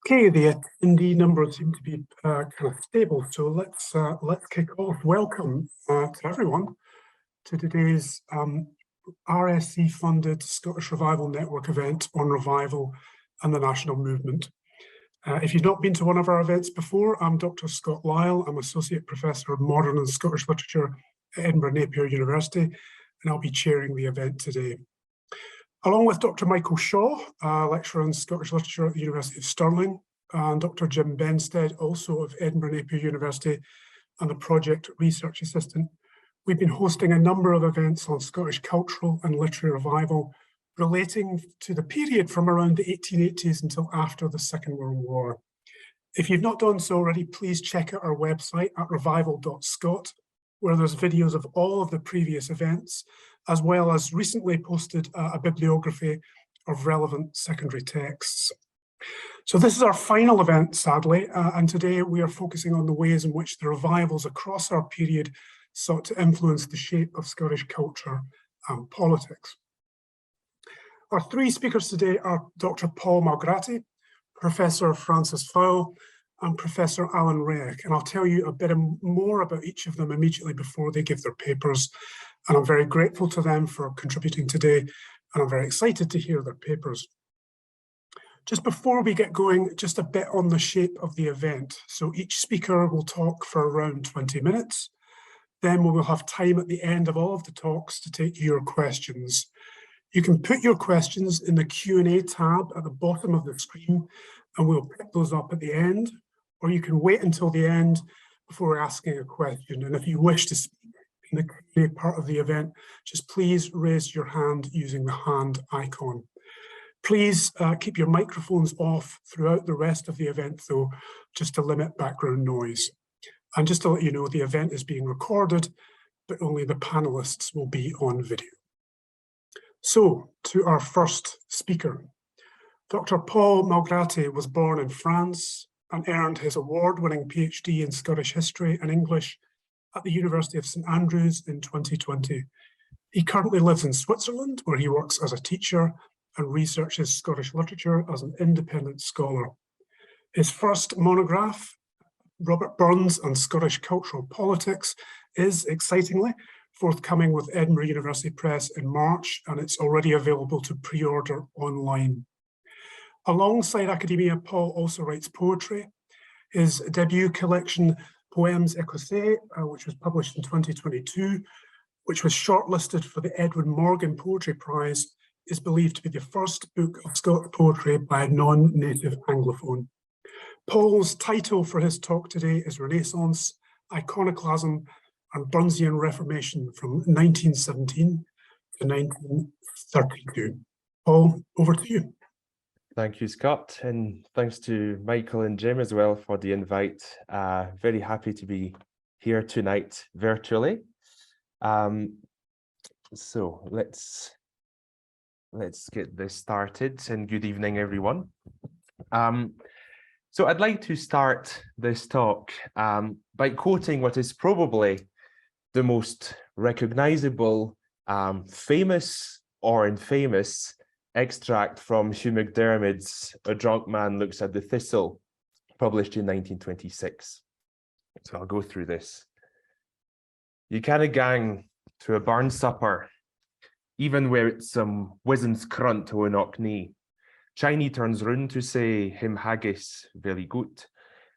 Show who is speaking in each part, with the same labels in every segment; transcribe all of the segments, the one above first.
Speaker 1: Okay, the attendee numbers seem to be kind of stable, so let's kick off. Welcome to everyone to today's RSC-funded Scottish Revival Network event on revival and the national movement. If you've not been to one of our events before, I'm Dr. Scott Lyle. I'm Associate Professor of Modern and Scottish Literature at Edinburgh Napier University, and I'll be chairing the event today. Along with Dr. Michael Shaw, lecturer in Scottish Literature at the University of Stirling, and Dr. Jim Benstead, also of Edinburgh Napier University, and the Project Research Assistant, we've been hosting a number of events on Scottish cultural and literary revival relating to the period from around the 1880s until after the Second World War. If you've not done so already, please check out our website at revival.scot, where there's videos of all of the previous events, as well as recently posted a bibliography of relevant secondary texts. So this is our final event, sadly, and today we are focusing on the ways in which the revivals across our period sought to influence the shape of Scottish culture and politics. Our three speakers today are Dr. Paul Malgrati, Professor Francis Fowle, and Professor Alan Riach, and I'll tell you a bit more about each of them immediately before they give their papers. And I'm very grateful to them for contributing today, and I'm very excited to hear their papers. Just before we get going, just a bit on the shape of the event. So each speaker will talk for around 20 minutes. Then we will have time at the end of all of the talks to take your questions. You can put your questions in the Q&A tab at the bottom of the screen, and we'll pick those up at the end, or you can wait until the end before asking a question. And if you wish to speak in the Q&A part of the event, just please raise your hand using the hand icon. Please keep your microphones off throughout the rest of the event, though, just to limit background noise. And just to let you know, the event is being recorded, but only the panelists will be on video. So, to our first speaker. Dr. Paul Malgrati was born in France and earned his award-winning PhD in Scottish history and English at the University of St Andrews in 2020. He currently lives in Switzerland, where he works as a teacher and researches Scottish literature as an independent scholar. His first monograph, Robert Burns and Scottish Cultural Politics, is, excitingly, forthcoming with Edinburgh University Press in March, and it's already available to pre-order online. Alongside academia, Paul also writes poetry. His debut collection, Poems Écossais, which was published in 2022, which was shortlisted for the Edwin Morgan Poetry Prize, is believed to be the first book of Scottish poetry by a non-native Anglophone. Paul's title for his talk today is Renaissance, Iconoclasm, and Burnsian Reformation from 1917 to 1932. Paul, over to you.
Speaker 2: Thank you, Scott, and thanks to Michael and Jim as well for the invite. Very happy to be here tonight virtually. So let's get this started, and good evening, everyone. So I'd like to start this talk by quoting what is probably the most recognizable, famous or infamous extract from Hugh MacDiarmid's A Drunk Man Looks at the Thistle, published in 1926. So I'll go through this. You canna gang to a barn supper, even where it's some wizen's crunt o' an Knocknee. Chiney turns round to say him haggis very good,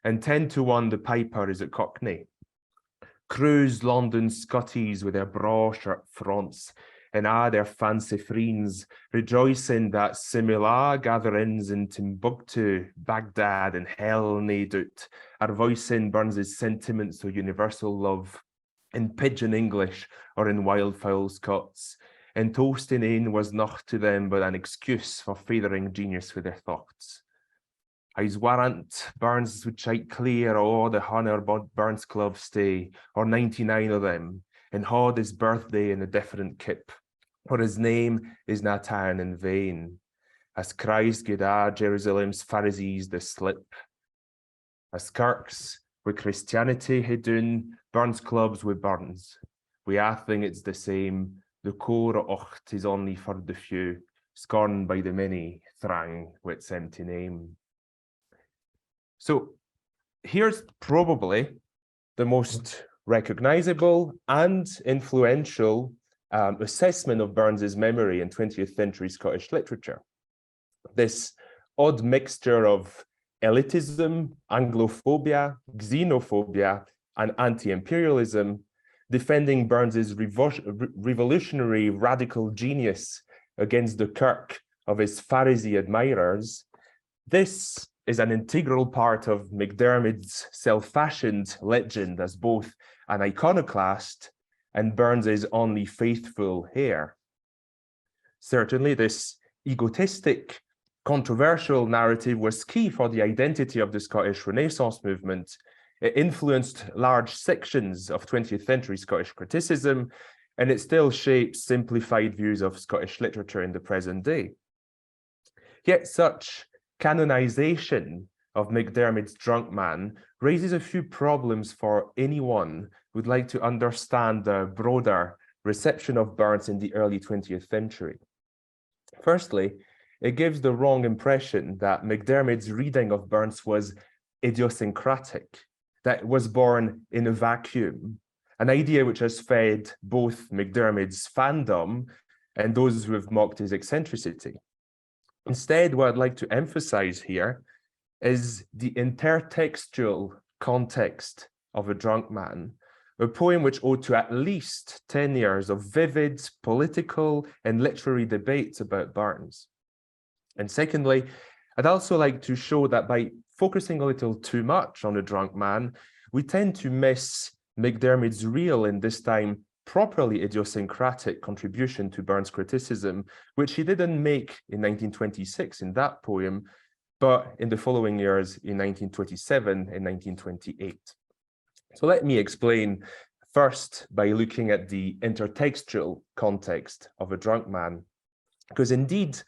Speaker 2: and 10 to 1 the piper is at Cockney. Crews London Scotties with their braw shirt fronts, and their fancy friends, rejoicing that similar gatherings in Timbuktu, Baghdad, and hell, nae doubt, are voicing Burns's sentiments of universal love in pidgin English or in wildfowl Scots. And toasting in was not to them but an excuse for feathering genius with their thoughts. I's warrant Burns would shite clear all the Honor Burns Club stay, or 99 of them, and haud his birthday in a different kip, for his name is not ta'en in vain, as Christ gid Jerusalem's Pharisees the slip. As Kirks with Christianity had done, Burns Clubs with Burns. We think it's the same. The core ocht is only for the few, scorned by the many, thrang with empty name. So here's probably the most recognizable and influential assessment of Burns's memory in 20th century Scottish literature. This odd mixture of elitism, Anglophobia, xenophobia, and anti-imperialism, defending Burns's revolutionary radical genius against the kirk of his Pharisee admirers. This is an integral part of McDermott's self-fashioned legend as both an iconoclast and Burns's only faithful heir. Certainly, this egotistic, controversial narrative was key for the identity of the Scottish Renaissance movement. It influenced large sections of 20th century Scottish criticism, and it still shapes simplified views of Scottish literature in the present day. Yet such canonization of McDermott's drunk man raises a few problems for anyone who'd like to understand the broader reception of Burns in the early 20th century. Firstly, it gives the wrong impression that McDermott's reading of Burns was idiosyncratic, that it was born in a vacuum, an idea which has fed both McDermott's fandom and those who have mocked his eccentricity. Instead, what I'd like to emphasize here is the intertextual context of A Drunk Man, a poem which owed to at least 10 years of vivid political and literary debates about Burns. And secondly, I'd also like to show that by focusing a little too much on A Drunk Man, we tend to miss McDermott's real, and this time properly idiosyncratic, contribution to Burns' criticism, which he didn't make in 1926 in that poem, but in the following years in 1927 and 1928. So let me explain first by looking at the intertextual context of A Drunk Man, because indeed,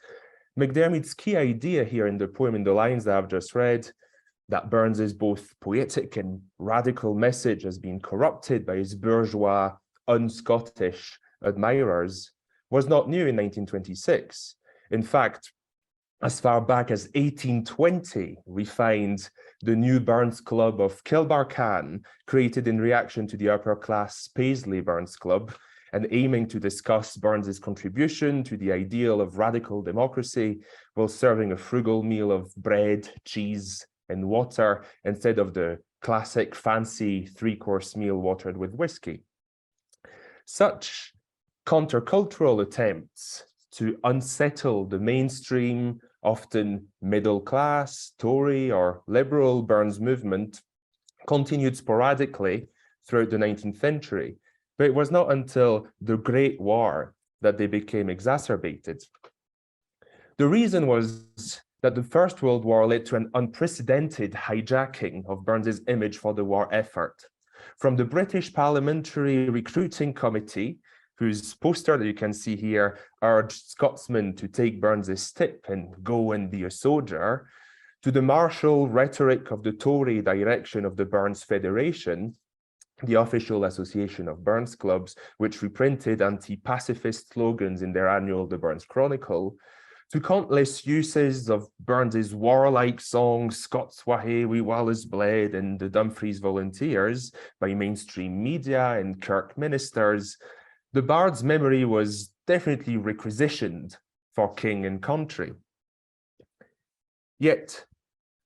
Speaker 2: McDermott's key idea here in the poem, in the lines that I've just read, that Burns's both poetic and radical message has been corrupted by his bourgeois, un-Scottish admirers, was not new in 1926. In fact, as far back as 1820, we find the new Burns Club of Kilbarcan, created in reaction to the upper-class Paisley Burns Club, and aiming to discuss Burns's contribution to the ideal of radical democracy while serving a frugal meal of bread, cheese, and water instead of the classic fancy three-course meal watered with whiskey. Such countercultural attempts to unsettle the mainstream, often middle-class, Tory or liberal Burns movement continued sporadically throughout the 19th century, but it was not until the Great War that they became exacerbated. The reason was that the First World War led to an unprecedented hijacking of Burns's image for the war effort. From the British Parliamentary Recruiting Committee, whose poster that you can see here urged Scotsmen to take Burns's tip and go and be a soldier, to the martial rhetoric of the Tory direction of the Burns Federation, the official association of Burns clubs, which reprinted anti-pacifist slogans in their annual The Burns Chronicle, to countless uses of Burns's warlike songs, Scots wha hae wi Wallace bled, and the Dumfries Volunteers by mainstream media and Kirk ministers, the Bard's memory was definitely requisitioned for king and country. Yet,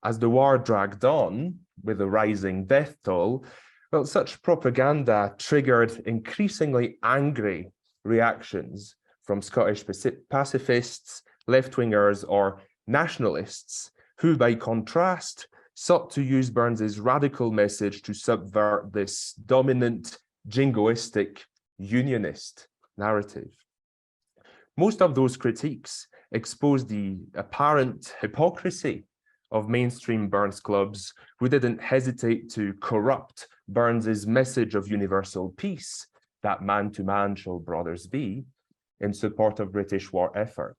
Speaker 2: as the war dragged on with a rising death toll, well, such propaganda triggered increasingly angry reactions from Scottish pacifists, left-wingers, or nationalists, who, by contrast, sought to use Burns's radical message to subvert this dominant, jingoistic, unionist narrative. Most of those critiques exposed the apparent hypocrisy of mainstream Burns clubs, who didn't hesitate to corrupt Burns's message of universal peace, that man to man shall brothers be, in support of British war effort.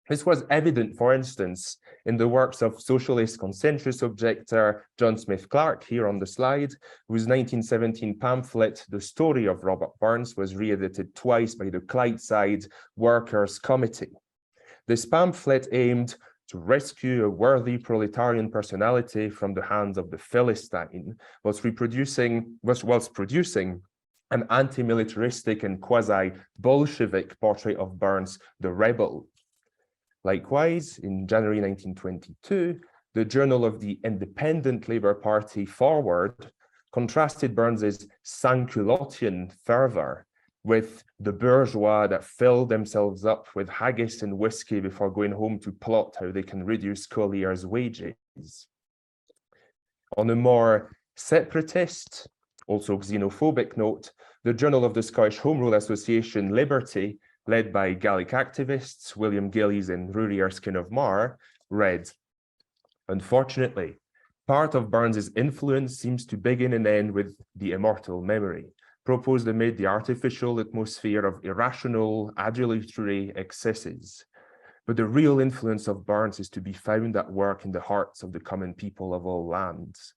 Speaker 2: This was evident, for instance, in the works of socialist consensus objector John Smith Clarke, here on the slide, whose 1917 pamphlet, The Story of Robert Burns, was re-edited twice by the Clydeside Workers' Committee. This pamphlet aimed to rescue a worthy proletarian personality from the hands of the Philistine, whilst producing an anti-militaristic and quasi-Bolshevik portrait of Burns, the rebel. Likewise, in January 1922, the Journal of the Independent Labour Party Forward contrasted Burns's sans-culottian fervour with the bourgeois that fill themselves up with haggis and whiskey before going home to plot how they can reduce colliers' wages. On a more separatist, also xenophobic note, the Journal of the Scottish Home Rule Association Liberty, led by Gaelic activists William Gillies and Rory Erskine of Mar, read, "Unfortunately, part of Burns's influence seems to begin and end with the immortal memory, proposed amid the artificial atmosphere of irrational, adulatory excesses. But the real influence of Burns is to be found at work in the hearts of the common people of all lands.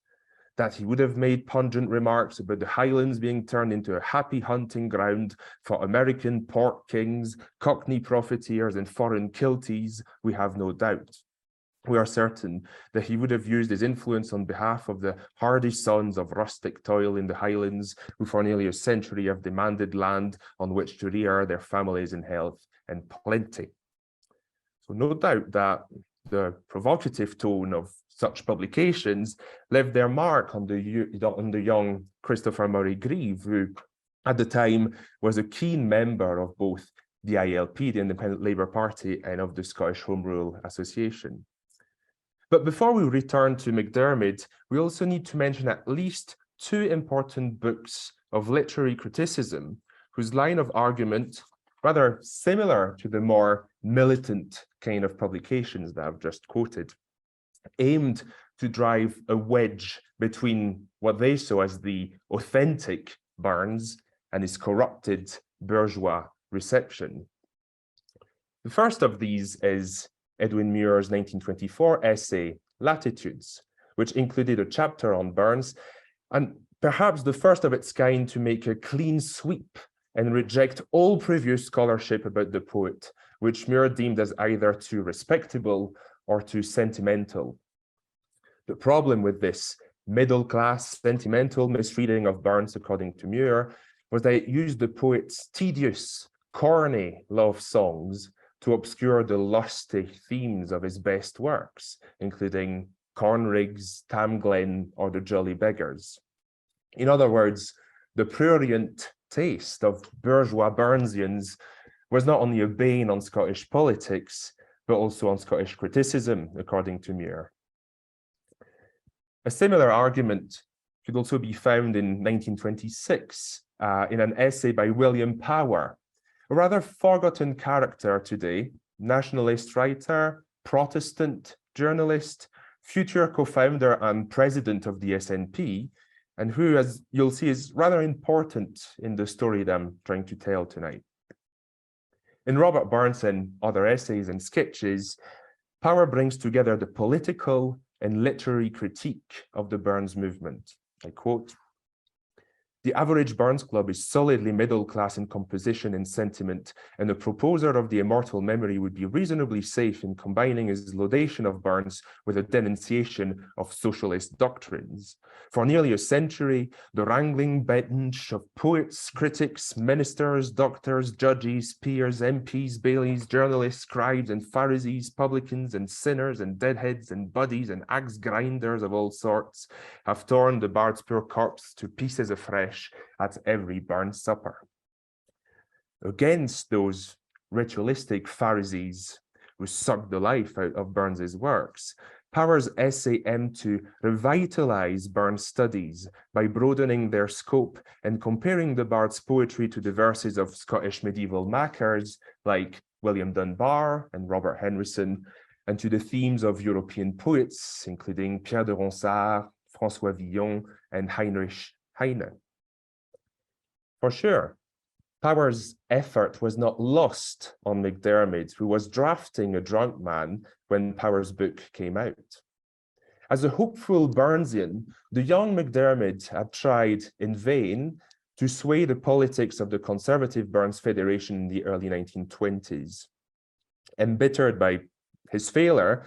Speaker 2: That he would have made pungent remarks about the Highlands being turned into a happy hunting ground for American pork kings, Cockney profiteers, and foreign kilties, we have no doubt. We are certain that he would have used his influence on behalf of the hardy sons of rustic toil in the Highlands, who for nearly a century have demanded land on which to rear their families in health and plenty." So no doubt that the provocative tone of such publications left their mark on the young Christopher Murray Grieve, who at the time was a keen member of both the ILP, the Independent Labour Party, and of the Scottish Home Rule Association. But before we return to McDermid, we also need to mention at least two important books of literary criticism whose line of argument, rather similar to the more militant kind of publications that I've just quoted, aimed to drive a wedge between what they saw as the authentic Burns and his corrupted bourgeois reception. The first of these is Edwin Muir's 1924 essay, Latitudes, which included a chapter on Burns, and perhaps the first of its kind to make a clean sweep and reject all previous scholarship about the poet, which Muir deemed as either too respectable or too sentimental. The problem with this middle-class, sentimental misreading of Burns, according to Muir, was that it used the poet's tedious, corny love songs to obscure the lusty themes of his best works, including Cornrigs, Tam Glen, or The Jolly Beggars. In other words, the prurient taste of bourgeois Burnsians was not only a bane on Scottish politics, but also on Scottish criticism, according to Muir. A similar argument could also be found in 1926 in an essay by William Power, a rather forgotten character today, nationalist writer, Protestant journalist, future co-founder and president of the SNP, and who, as you'll see, is rather important in the story that I'm trying to tell tonight. In Robert Burns and other essays and sketches, Power brings together the political and literary critique of the Burns movement. I quote, "The average Burns Club is solidly middle class in composition and sentiment, and the proposer of the immortal memory would be reasonably safe in combining his laudation of Burns with a denunciation of socialist doctrines. For nearly a century, the wrangling bench of poets, critics, ministers, doctors, judges, peers, MPs, bailies, journalists, scribes, and Pharisees, publicans, and sinners, and deadheads, and buddies, and axe grinders of all sorts have torn the bard's poor corpse to pieces afresh at every Burns supper." Against those ritualistic Pharisees who sucked the life out of Burns's works, Power's essay aimed to revitalize Burns' studies by broadening their scope and comparing the bard's poetry to the verses of Scottish medieval makers like William Dunbar and Robert Henryson, and to the themes of European poets, including Pierre de Ronsard, François Villon, and Heinrich Heine. For sure, Power's effort was not lost on McDermid, who was drafting A Drunk Man when Power's book came out. As a hopeful Burnsian, the young McDermid had tried in vain to sway the politics of the conservative Burns Federation in the early 1920s. Embittered by his failure,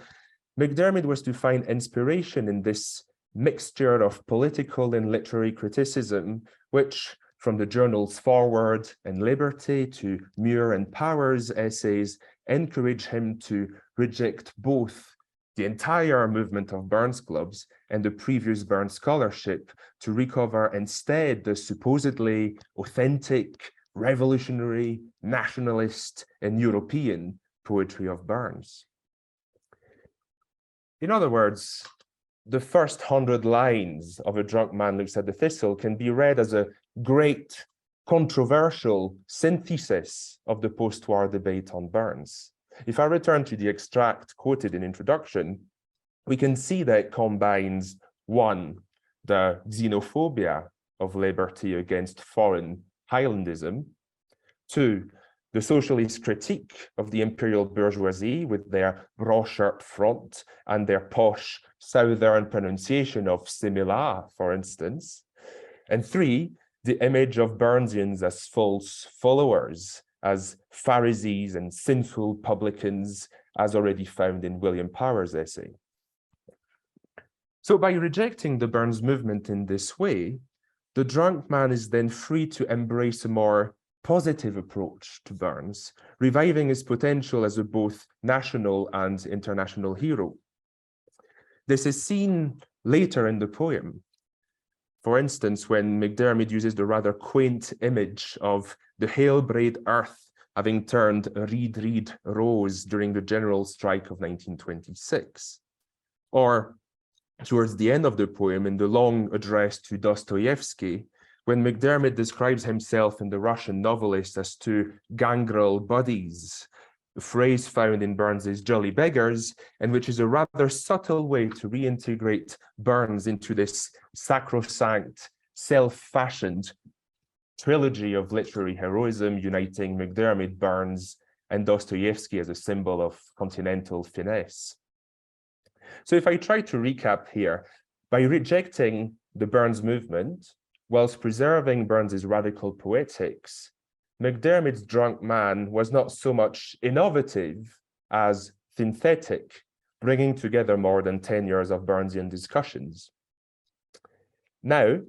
Speaker 2: McDermott was to find inspiration in this mixture of political and literary criticism, which, from the journals Forward and Liberty to Muir and Power's essays, encouraged him to reject both the entire movement of Burns clubs and the previous Burns scholarship to recover instead the supposedly authentic, revolutionary, nationalist, and European poetry of Burns. In other words, the first 100 lines of A Drunk Man Looks at the Thistle can be read as a great, controversial synthesis of the post-war debate on Burns. If I return to the extract quoted in introduction, we can see that it combines, one, the xenophobia of liberty against foreign Highlandism, two, the socialist critique of the imperial bourgeoisie with their broad-shirt front and their posh southern pronunciation of simila, for instance, and three, the image of Burnsians as false followers, as Pharisees and sinful publicans, as already found in William Power's essay. So by rejecting the Burns movement in this way, the drunk man is then free to embrace a more positive approach to Burns, reviving his potential as a both national and international hero. This is seen later in the poem. For instance, when McDermott uses the rather quaint image of the hail-braid earth having turned a reed rose during the general strike of 1926. Or towards the end of the poem, in the long address to Dostoevsky, when McDermott describes himself and the Russian novelist as two gangrel buddies, a phrase found in Burns's Jolly Beggars, and which is a rather subtle way to reintegrate Burns into this sacrosanct, self-fashioned trilogy of literary heroism uniting McDermott, Burns, and Dostoevsky as a symbol of continental finesse. So if I try to recap here, by rejecting the Burns movement, whilst preserving Burns's radical poetics, McDermott's Drunk Man was not so much innovative as synthetic, bringing together more than 10 years of Burnsian discussions. Now,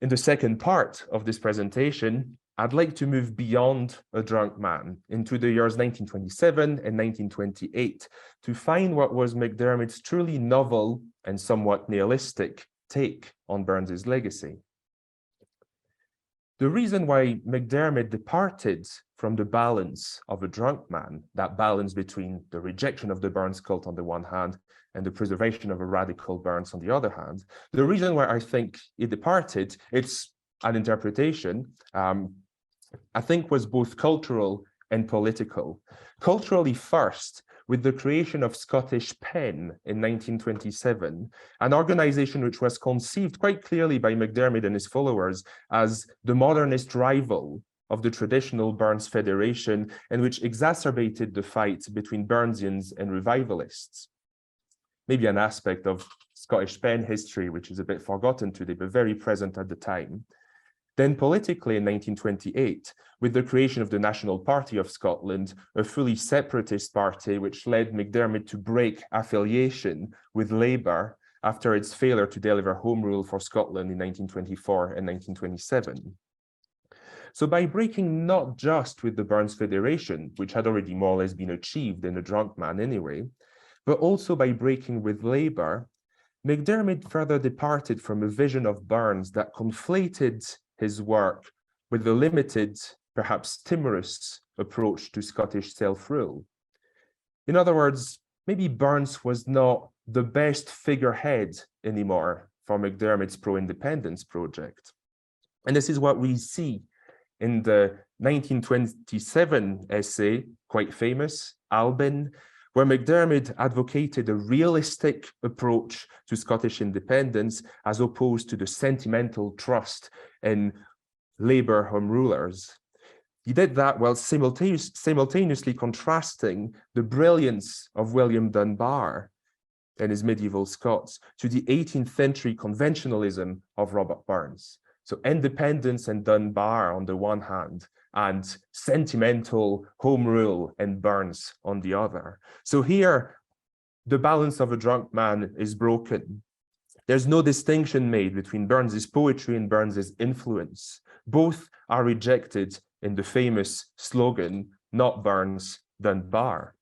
Speaker 2: in the second part of this presentation, I'd like to move beyond A Drunk Man into the years 1927 and 1928 to find what was McDermott's truly novel and somewhat nihilistic take on Burns's legacy. The reason why McDermott departed from the balance of A Drunk Man, that balance between the rejection of the Burns cult on the one hand and the preservation of a radical Burns on the other hand, the reason why I think he departed, it's an interpretation, I think was both cultural and political. Culturally first, with the creation of Scottish Pen in 1927, an organization which was conceived quite clearly by McDermott and his followers as the modernist rival of the traditional Burns Federation, and which exacerbated the fight between Burnsians and revivalists. Maybe an aspect of Scottish Pen history, which is a bit forgotten today, but very present at the time. Then politically in 1928, with the creation of the National Party of Scotland, a fully separatist party which led McDermott to break affiliation with Labour after its failure to deliver Home Rule for Scotland in 1924 and 1927. So by breaking not just with the Burns Federation, which had already more or less been achieved in A Drunk Man anyway, but also by breaking with Labour, McDermott further departed from a vision of Burns that conflated his work with a limited, perhaps timorous approach to Scottish self-rule. In other words, maybe Burns was not the best figurehead anymore for McDermott's pro-independence project. And this is what we see in the 1927 essay, quite famous, Albin, where McDermott advocated a realistic approach to Scottish independence as opposed to the sentimental trust in Labour home rulers. He did that while simultaneously contrasting the brilliance of William Dunbar and his medieval Scots to the 18th century conventionalism of Robert Burns. So independence and Dunbar on the one hand, and sentimental home rule and Burns on the other. So here, the balance of a drunk man is broken. There's no distinction made between Burns's poetry and Burns's influence. Both are rejected in the famous slogan, "Not Burns, Dunbar."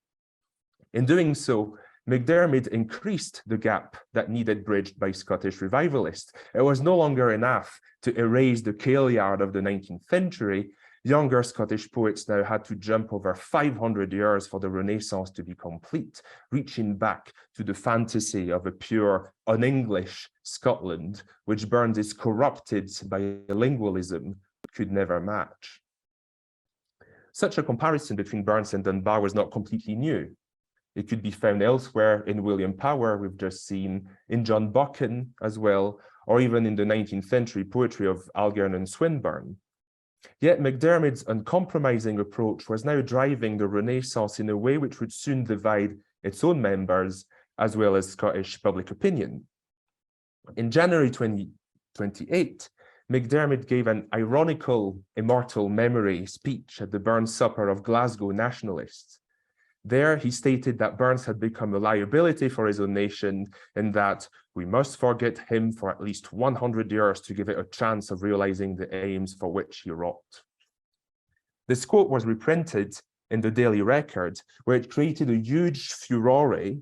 Speaker 2: In doing so, McDermid increased the gap that needed bridged by Scottish revivalists. It was no longer enough to erase the Kailyard of the 19th century. Younger Scottish poets now had to jump over 500 years for the Renaissance to be complete, reaching back to the fantasy of a pure, un-English Scotland, which Burns's corrupted bilingualism could never match. Such a comparison between Burns and Dunbar was not completely new. It could be found elsewhere in William Power, we've just seen, in John Buchan as well, or even in the 19th century poetry of Algernon Swinburne. Yet McDermid's uncompromising approach was now driving the Renaissance in a way which would soon divide its own members, as well as Scottish public opinion. In January 2028, McDermid gave an ironical immortal memory speech at the Burns Supper of Glasgow nationalists. There, he stated that Burns had become a liability for his own nation and that we must forget him for at least 100 years to give it a chance of realizing the aims for which he wrought. This quote was reprinted in the Daily Record, where it created a huge furore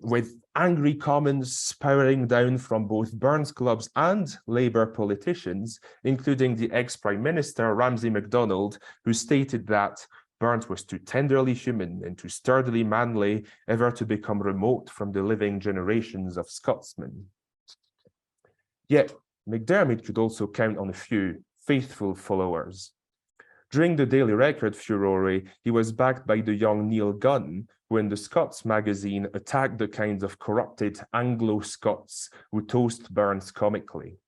Speaker 2: with angry comments powering down from both Burns clubs and Labour politicians, including the ex-Prime Minister Ramsay MacDonald, who stated that Burns was too tenderly human and too sturdily manly ever to become remote from the living generations of Scotsmen. Yet, McDermid could also count on a few faithful followers. During the Daily Record furore, he was backed by the young Neil Gunn, who in the Scots magazine attacked the kinds of corrupted Anglo-Scots who toast Burns comically.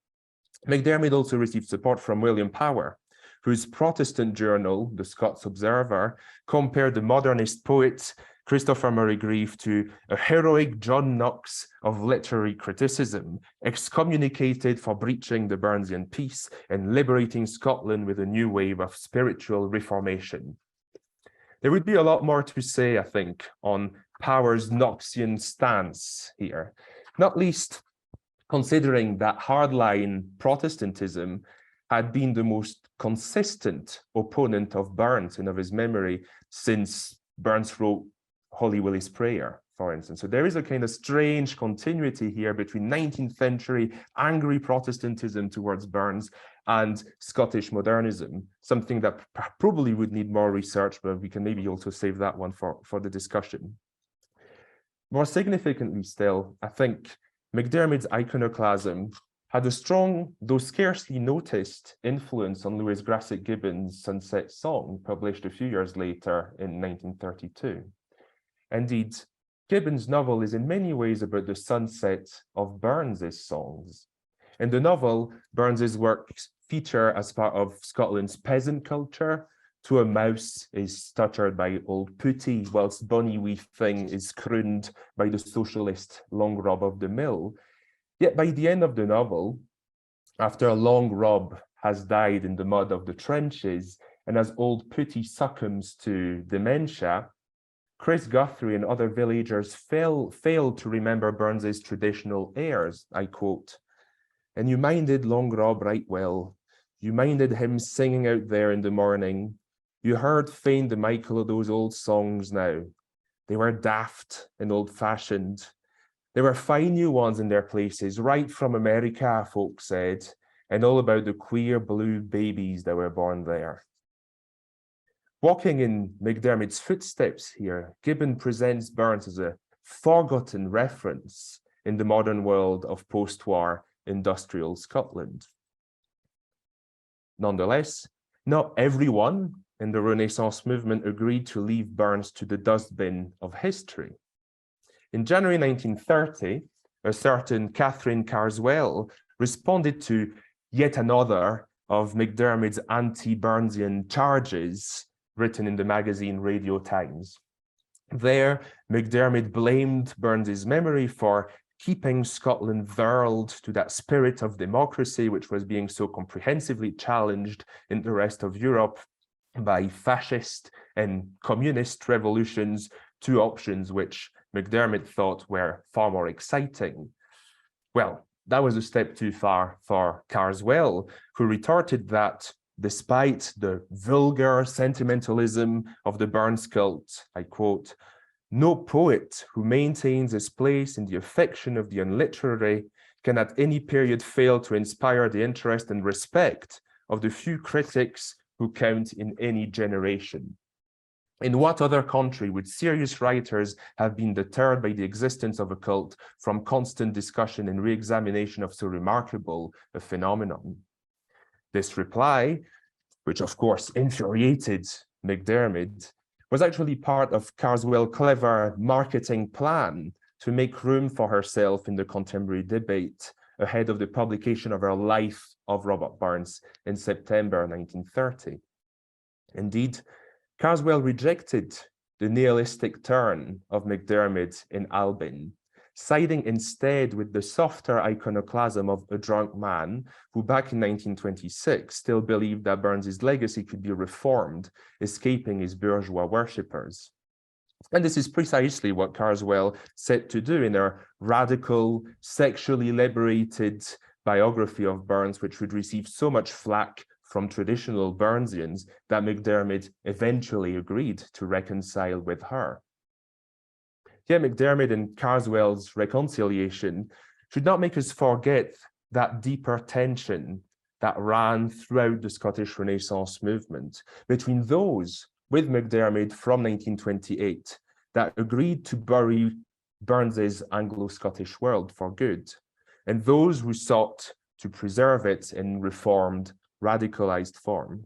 Speaker 2: McDermid also received support from William Power, whose Protestant journal, the Scots Observer, compared the modernist poet Christopher Murray Grieve to a heroic John Knox of literary criticism, excommunicated for breaching the Burnsian peace and liberating Scotland with a new wave of spiritual reformation. There would be a lot more to say, I think, on Power's Knoxian stance here, not least considering that hardline Protestantism had been the most consistent opponent of Burns and of his memory since Burns wrote Holy Willie's Prayer, for instance. So there is a kind of strange continuity here between 19th century angry Protestantism towards Burns and Scottish modernism, something that probably would need more research, but we can maybe also save that one for the discussion. More significantly still, I think McDermid's Iconoclasm had a strong, though scarcely noticed, influence on Lewis Grassic Gibbon's Sunset Song, published a few years later in 1932. Indeed, Gibbon's novel is in many ways about the sunset of Burns's songs. In the novel, Burns's works feature as part of Scotland's peasant culture. To a mouse is stuttered by old Putty, whilst Bonny Wee Thing is crooned by the socialist Long Rob of the Mill. Yet by the end of the novel, after a Long Rob has died in the mud of the trenches, and as old Putty succumbs to dementia, Chris Guthrie and other villagers failed to remember Burns's traditional airs. I quote, "And you minded Long Rob right well. You minded him singing out there in the morning. You heard fain the Michael of those old songs now. They were daft and old-fashioned. There were fine new ones in their places, right from America, folk said, and all about the queer blue babies that were born there." Walking in McDermid's footsteps here, Gibbon presents Burns as a forgotten reference in the modern world of post-war industrial Scotland. Nonetheless, not everyone in the Renaissance movement agreed to leave Burns to the dustbin of history. In January 1930, a certain Catherine Carswell responded to yet another of McDermid's anti-Burnsian charges written in the magazine Radio Times. There, McDermid blamed Burns's memory for keeping Scotland furled to that spirit of democracy which was being so comprehensively challenged in the rest of Europe by fascist and communist revolutions, two options which McDermott thought were far more exciting. Well, that was a step too far for Carswell, who retorted that despite the vulgar sentimentalism of the Burns cult, I quote, "No poet who maintains his place in the affection of the unliterary can at any period fail to inspire the interest and respect of the few critics who count in any generation. In what other country would serious writers have been deterred by the existence of a cult from constant discussion and re-examination of so remarkable a phenomenon?" This reply, which of course infuriated McDermott, was actually part of Carswell's clever marketing plan to make room for herself in the contemporary debate ahead of the publication of her Life of Robert Burns in September 1930. Indeed, Carswell rejected the nihilistic turn of McDermott in Albin, siding instead with the softer iconoclasm of a drunk man who back in 1926 still believed that Burns's legacy could be reformed, escaping his bourgeois worshippers. And this is precisely what Carswell set to do in her radical, sexually liberated biography of Burns, which would receive so much flack from traditional Burnsians that McDermott eventually agreed to reconcile with her. Yet McDermott and Carswell's reconciliation should not make us forget that deeper tension that ran throughout the Scottish Renaissance movement between those with McDermott from 1928 that agreed to bury Burns's Anglo-Scottish world for good, and those who sought to preserve it in reformed, radicalized form.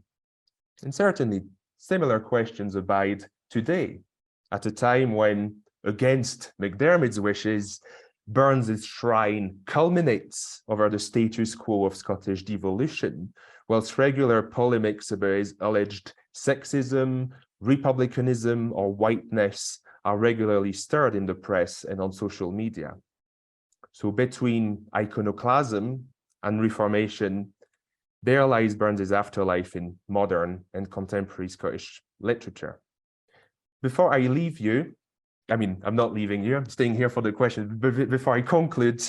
Speaker 2: And certainly similar questions abide today, at a time when, against McDermott's wishes, Burns's shrine culminates over the status quo of Scottish devolution, whilst regular polemics about his alleged sexism, republicanism, or whiteness are regularly stirred in the press and on social media. So between iconoclasm and reformation, there lies Burns's afterlife in modern and contemporary Scottish literature. Before I leave you, I mean, I'm not leaving you, I'm staying here for the question, but before I conclude,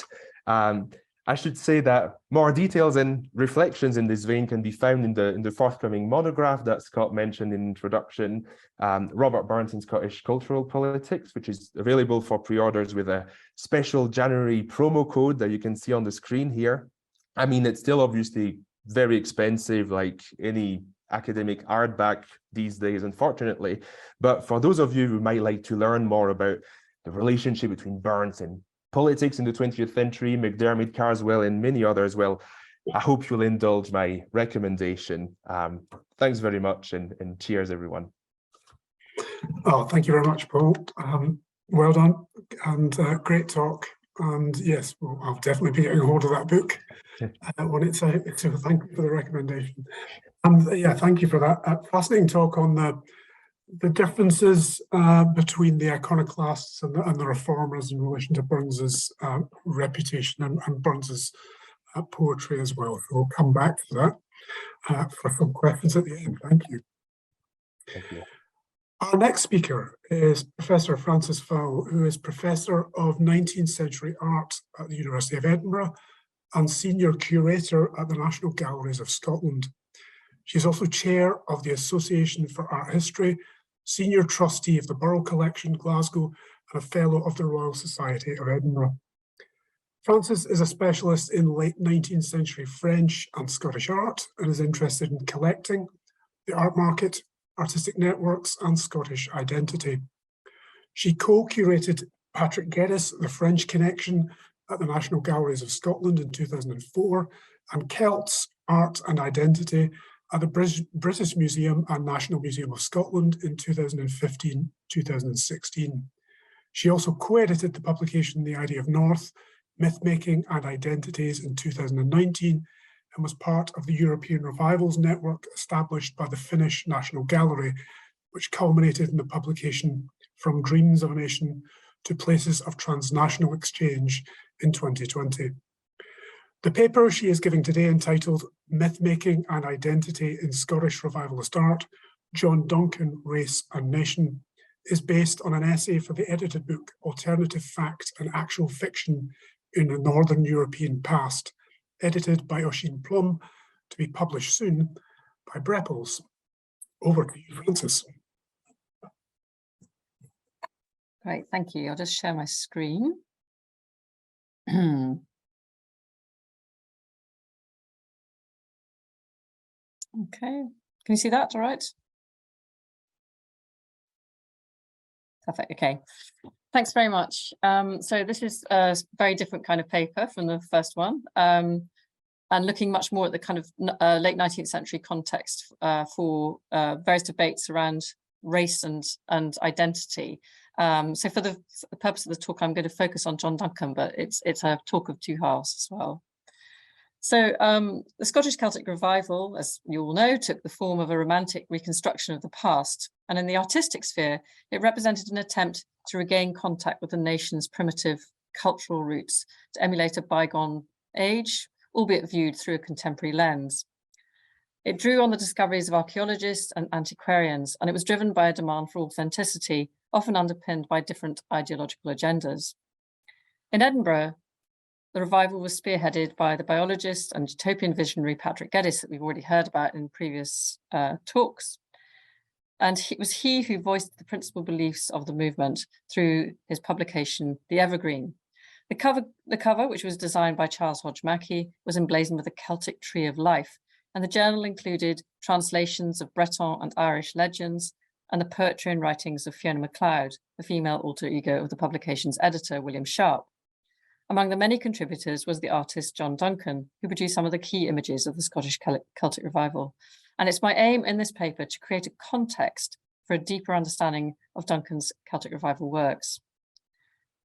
Speaker 2: I should say that more details and reflections in this vein can be found in the forthcoming monograph that Scott mentioned in introduction, Robert Burns in Scottish Cultural Politics, which is available for pre-orders with a special January promo code that you can see on the screen here. I mean, it's still obviously very expensive, like any academic hardback these days, unfortunately. But for those of you who might like to learn more about the relationship between Burns and politics in the 20th century, McDermott, Carswell, and many others, well, I hope you'll indulge my recommendation. Thanks very much, and cheers, everyone.
Speaker 1: Oh, thank you very much, Paul. Well done, and great talk. And yes, well, I'll definitely be getting a hold of that book when it's out. So thank you for the recommendation. And yeah, thank you for that fascinating talk on the differences between the iconoclasts and the reformers in relation to Burns's reputation and Burns's poetry as well. So we'll come back to that for some questions at the end. Thank you.
Speaker 2: Thank you.
Speaker 1: Our next speaker is Professor Frances Fowle, who is Professor of 19th Century Art at the University of Edinburgh and Senior Curator at the National Galleries of Scotland. She's also Chair of the Association for Art History, Senior Trustee of the Borough Collection, Glasgow, and a Fellow of the Royal Society of Edinburgh. Frances is a specialist in late 19th century French and Scottish art and is interested in collecting, the art market, artistic networks, and Scottish identity. She co-curated Patrick Geddes' The French Connection at the National Galleries of Scotland in 2004 and Celts, Art and Identity at the British Museum and National Museum of Scotland in 2015-2016. She also co-edited the publication The Idea of North, Myth-Making and Identities in 2019 and was part of the European Revivals Network established by the Finnish National Gallery, which culminated in the publication From Dreams of a Nation to Places of Transnational Exchange in 2020. The paper she is giving today, entitled Myth-Making and Identity in Scottish Revivalist Art, John Duncan, Race and Nation, is based on an essay for the edited book, Alternative Fact and Actual Fiction in the Northern European Past, edited by Oisin Plum, to be published soon by Breppels. Over to you, Frances.
Speaker 3: Great, thank you. I'll just share my screen. Okay, can you see that all right? Perfect, okay. Thanks very much. So this is a very different kind of paper from the first one, and looking much more at the kind of late 19th century context for various debates around race and identity. So for the purpose of the talk, I'm going to focus on John Duncan, but it's a talk of two halves as well. So the Scottish Celtic Revival, as you all know, took the form of a romantic reconstruction of the past. And in the artistic sphere, it represented an attempt to regain contact with the nation's primitive cultural roots, to emulate a bygone age, albeit viewed through a contemporary lens. It drew on the discoveries of archaeologists and antiquarians, and it was driven by a demand for authenticity, often underpinned by different ideological agendas. In Edinburgh, the revival was spearheaded by the biologist and utopian visionary Patrick Geddes that we've already heard about in previous talks. And it was he who voiced the principal beliefs of the movement through his publication, The Evergreen. The cover, which was designed by Charles Hodge Mackie, was emblazoned with a Celtic tree of life, and the journal included translations of Breton and Irish legends and the poetry and writings of Fiona MacLeod, the female alter ego of the publication's editor, William Sharp. Among the many contributors was the artist John Duncan, who produced some of the key images of the Scottish Celtic Revival. And it's my aim in this paper to create a context for a deeper understanding of Duncan's Celtic Revival works.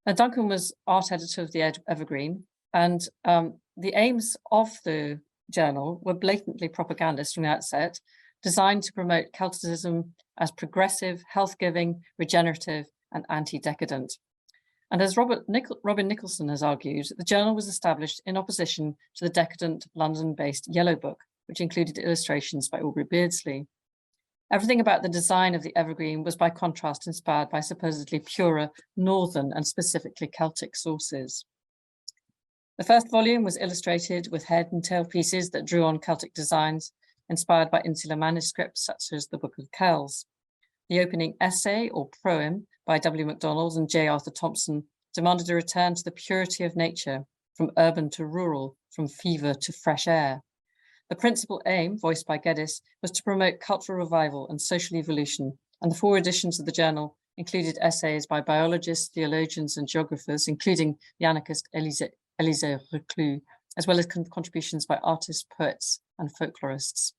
Speaker 3: Now, Duncan was art editor of the Evergreen, and the aims of the journal were blatantly propagandist from the outset, designed to promote Celticism as progressive, health-giving, regenerative, and anti-decadent. And as Robin Nicholson has argued, the journal was established in opposition to the decadent London-based Yellow Book, which included illustrations by Aubrey Beardsley. Everything about the design of the Evergreen was by contrast inspired by supposedly purer Northern and specifically Celtic sources. The first volume was illustrated with head and tail pieces that drew on Celtic designs inspired by insular manuscripts such as the Book of Kells. The opening essay or proem by W. MacDonald and J. Arthur Thompson demanded a return to the purity of nature, from urban to rural, from fever to fresh air. The principal aim, voiced by Geddes, was to promote cultural revival and social evolution, and the 4 editions of the journal included essays by biologists, theologians, and geographers, including the anarchist Élisée Reclus, as well as contributions by artists, poets, and folklorists.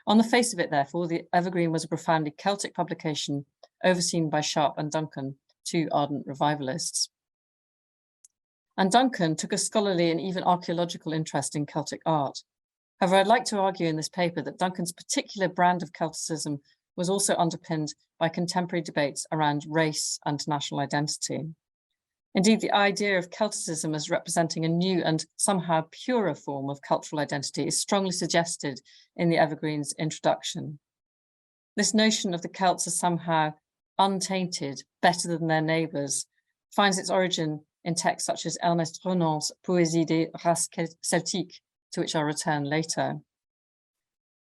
Speaker 3: On the face of it, therefore, the Evergreen was a profoundly Celtic publication overseen by Sharp and Duncan, 2 ardent revivalists. And Duncan took a scholarly and even archaeological interest in Celtic art. However, I'd like to argue in this paper that Duncan's particular brand of Celticism was also underpinned by contemporary debates around race and national identity. Indeed, the idea of Celticism as representing a new and somehow purer form of cultural identity is strongly suggested in the Evergreen's introduction. This notion of the Celts as somehow untainted, better than their neighbours, finds its origin in texts such as Ernest Renan's Poésie des races celtiques, to which I'll return later.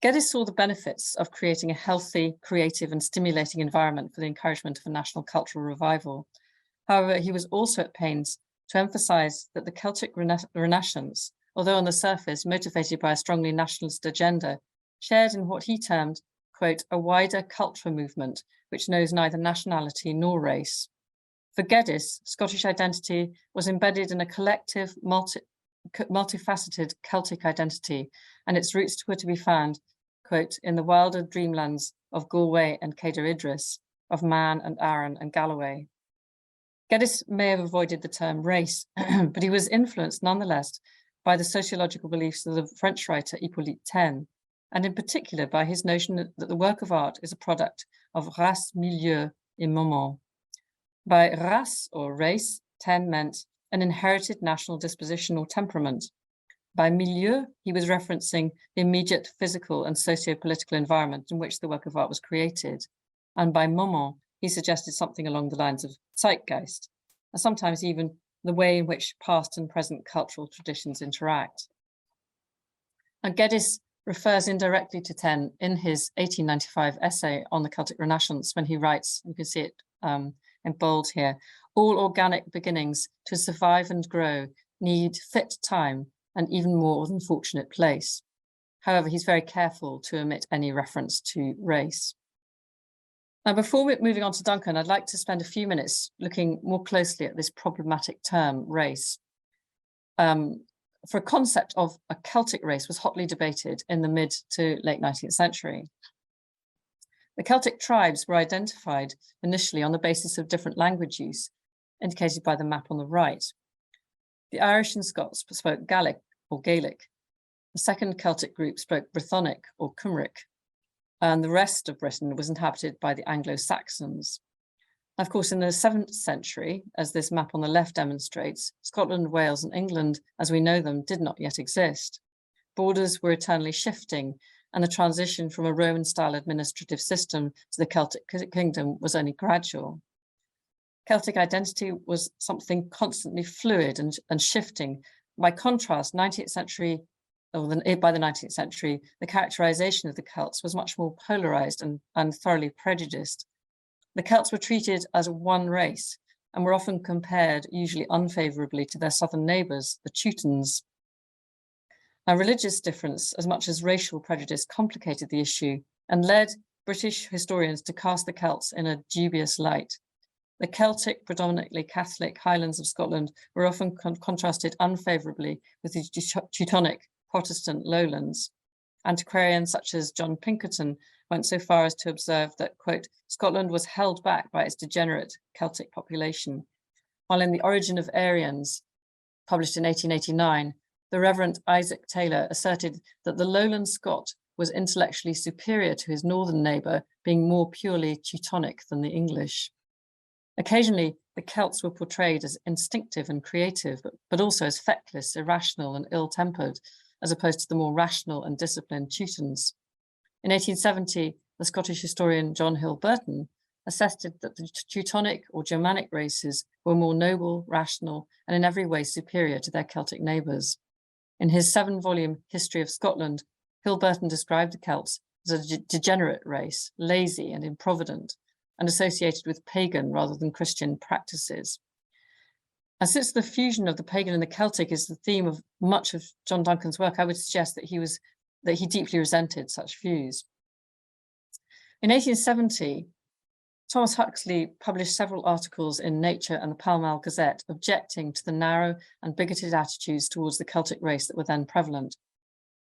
Speaker 3: Geddes saw the benefits of creating a healthy, creative, and stimulating environment for the encouragement of a national cultural revival. However, he was also at pains to emphasize that the Celtic Renaissance, although on the surface motivated by a strongly nationalist agenda, shared in what he termed, quote, a wider cultural movement which knows neither nationality nor race. For Geddes, Scottish identity was embedded in a collective, multifaceted Celtic identity, and its roots were to be found, quote, in the wilder dreamlands of Galway and Cadair Idris, of Man and Arran and Galloway. Geddes may have avoided the term race, but he was influenced nonetheless by the sociological beliefs of the French writer Hippolyte Taine, and in particular by his notion that the work of art is a product of race, milieu, et moment. By race or race, Taine meant an inherited national disposition or temperament. By milieu, he was referencing the immediate physical and socio-political environment in which the work of art was created. And by moment, he suggested something along the lines of zeitgeist, and sometimes even the way in which past and present cultural traditions interact. And Geddes refers indirectly to Taine in his 1895 essay on the Celtic Renaissance when he writes, you can see it in bold here, all organic beginnings to survive and grow need fit time and even more than fortunate place. However, he's very careful to omit any reference to race. Now, before we're moving on to Duncan, I'd like to spend a few minutes looking more closely at this problematic term, race. For a concept of a Celtic race was hotly debated in the mid to late 19th century. The Celtic tribes were identified initially on the basis of different language use, indicated by the map on the right. The Irish and Scots spoke Gaelic or Gaelic. The second Celtic group spoke Brythonic or Cymric, and the rest of Britain was inhabited by the Anglo-Saxons. Of course, in the 7th century, as this map on the left demonstrates, Scotland, Wales, and England, as we know them, did not yet exist. Borders were eternally shifting, and the transition from a Roman-style administrative system to the Celtic kingdom was only gradual. Celtic identity was something constantly fluid and shifting. By contrast, 19th century, by the 19th century, the characterization of the Celts was much more polarized and thoroughly prejudiced. The Celts were treated as one race and were often compared, usually unfavorably, to their southern neighbors, the Teutons. Now, religious difference, as much as racial prejudice, complicated the issue and led British historians to cast the Celts in a dubious light. The Celtic, predominantly Catholic Highlands of Scotland were often contrasted unfavorably with the Teutonic Protestant lowlands. Antiquarians such as John Pinkerton went so far as to observe that, quote, Scotland was held back by its degenerate Celtic population, while in The Origin of Aryans, published in 1889, the Reverend Isaac Taylor asserted that the lowland Scot was intellectually superior to his northern neighbour, being more purely Teutonic than the English. Occasionally, the Celts were portrayed as instinctive and creative, but also as feckless, irrational, and ill-tempered, as opposed to the more rational and disciplined Teutons. In 1870, the Scottish historian John Hill Burton assessed that the Teutonic or Germanic races were more noble, rational, and in every way superior to their Celtic neighbours. In his 7-volume History of Scotland, Hill Burton described the Celts as a degenerate race, lazy and improvident, and associated with pagan rather than Christian practices. And since the fusion of the pagan and the Celtic is the theme of much of John Duncan's work, I would suggest that he deeply resented such views. In 1870, Thomas Huxley published several articles in Nature and the Pall Mall Gazette objecting to the narrow and bigoted attitudes towards the Celtic race that were then prevalent.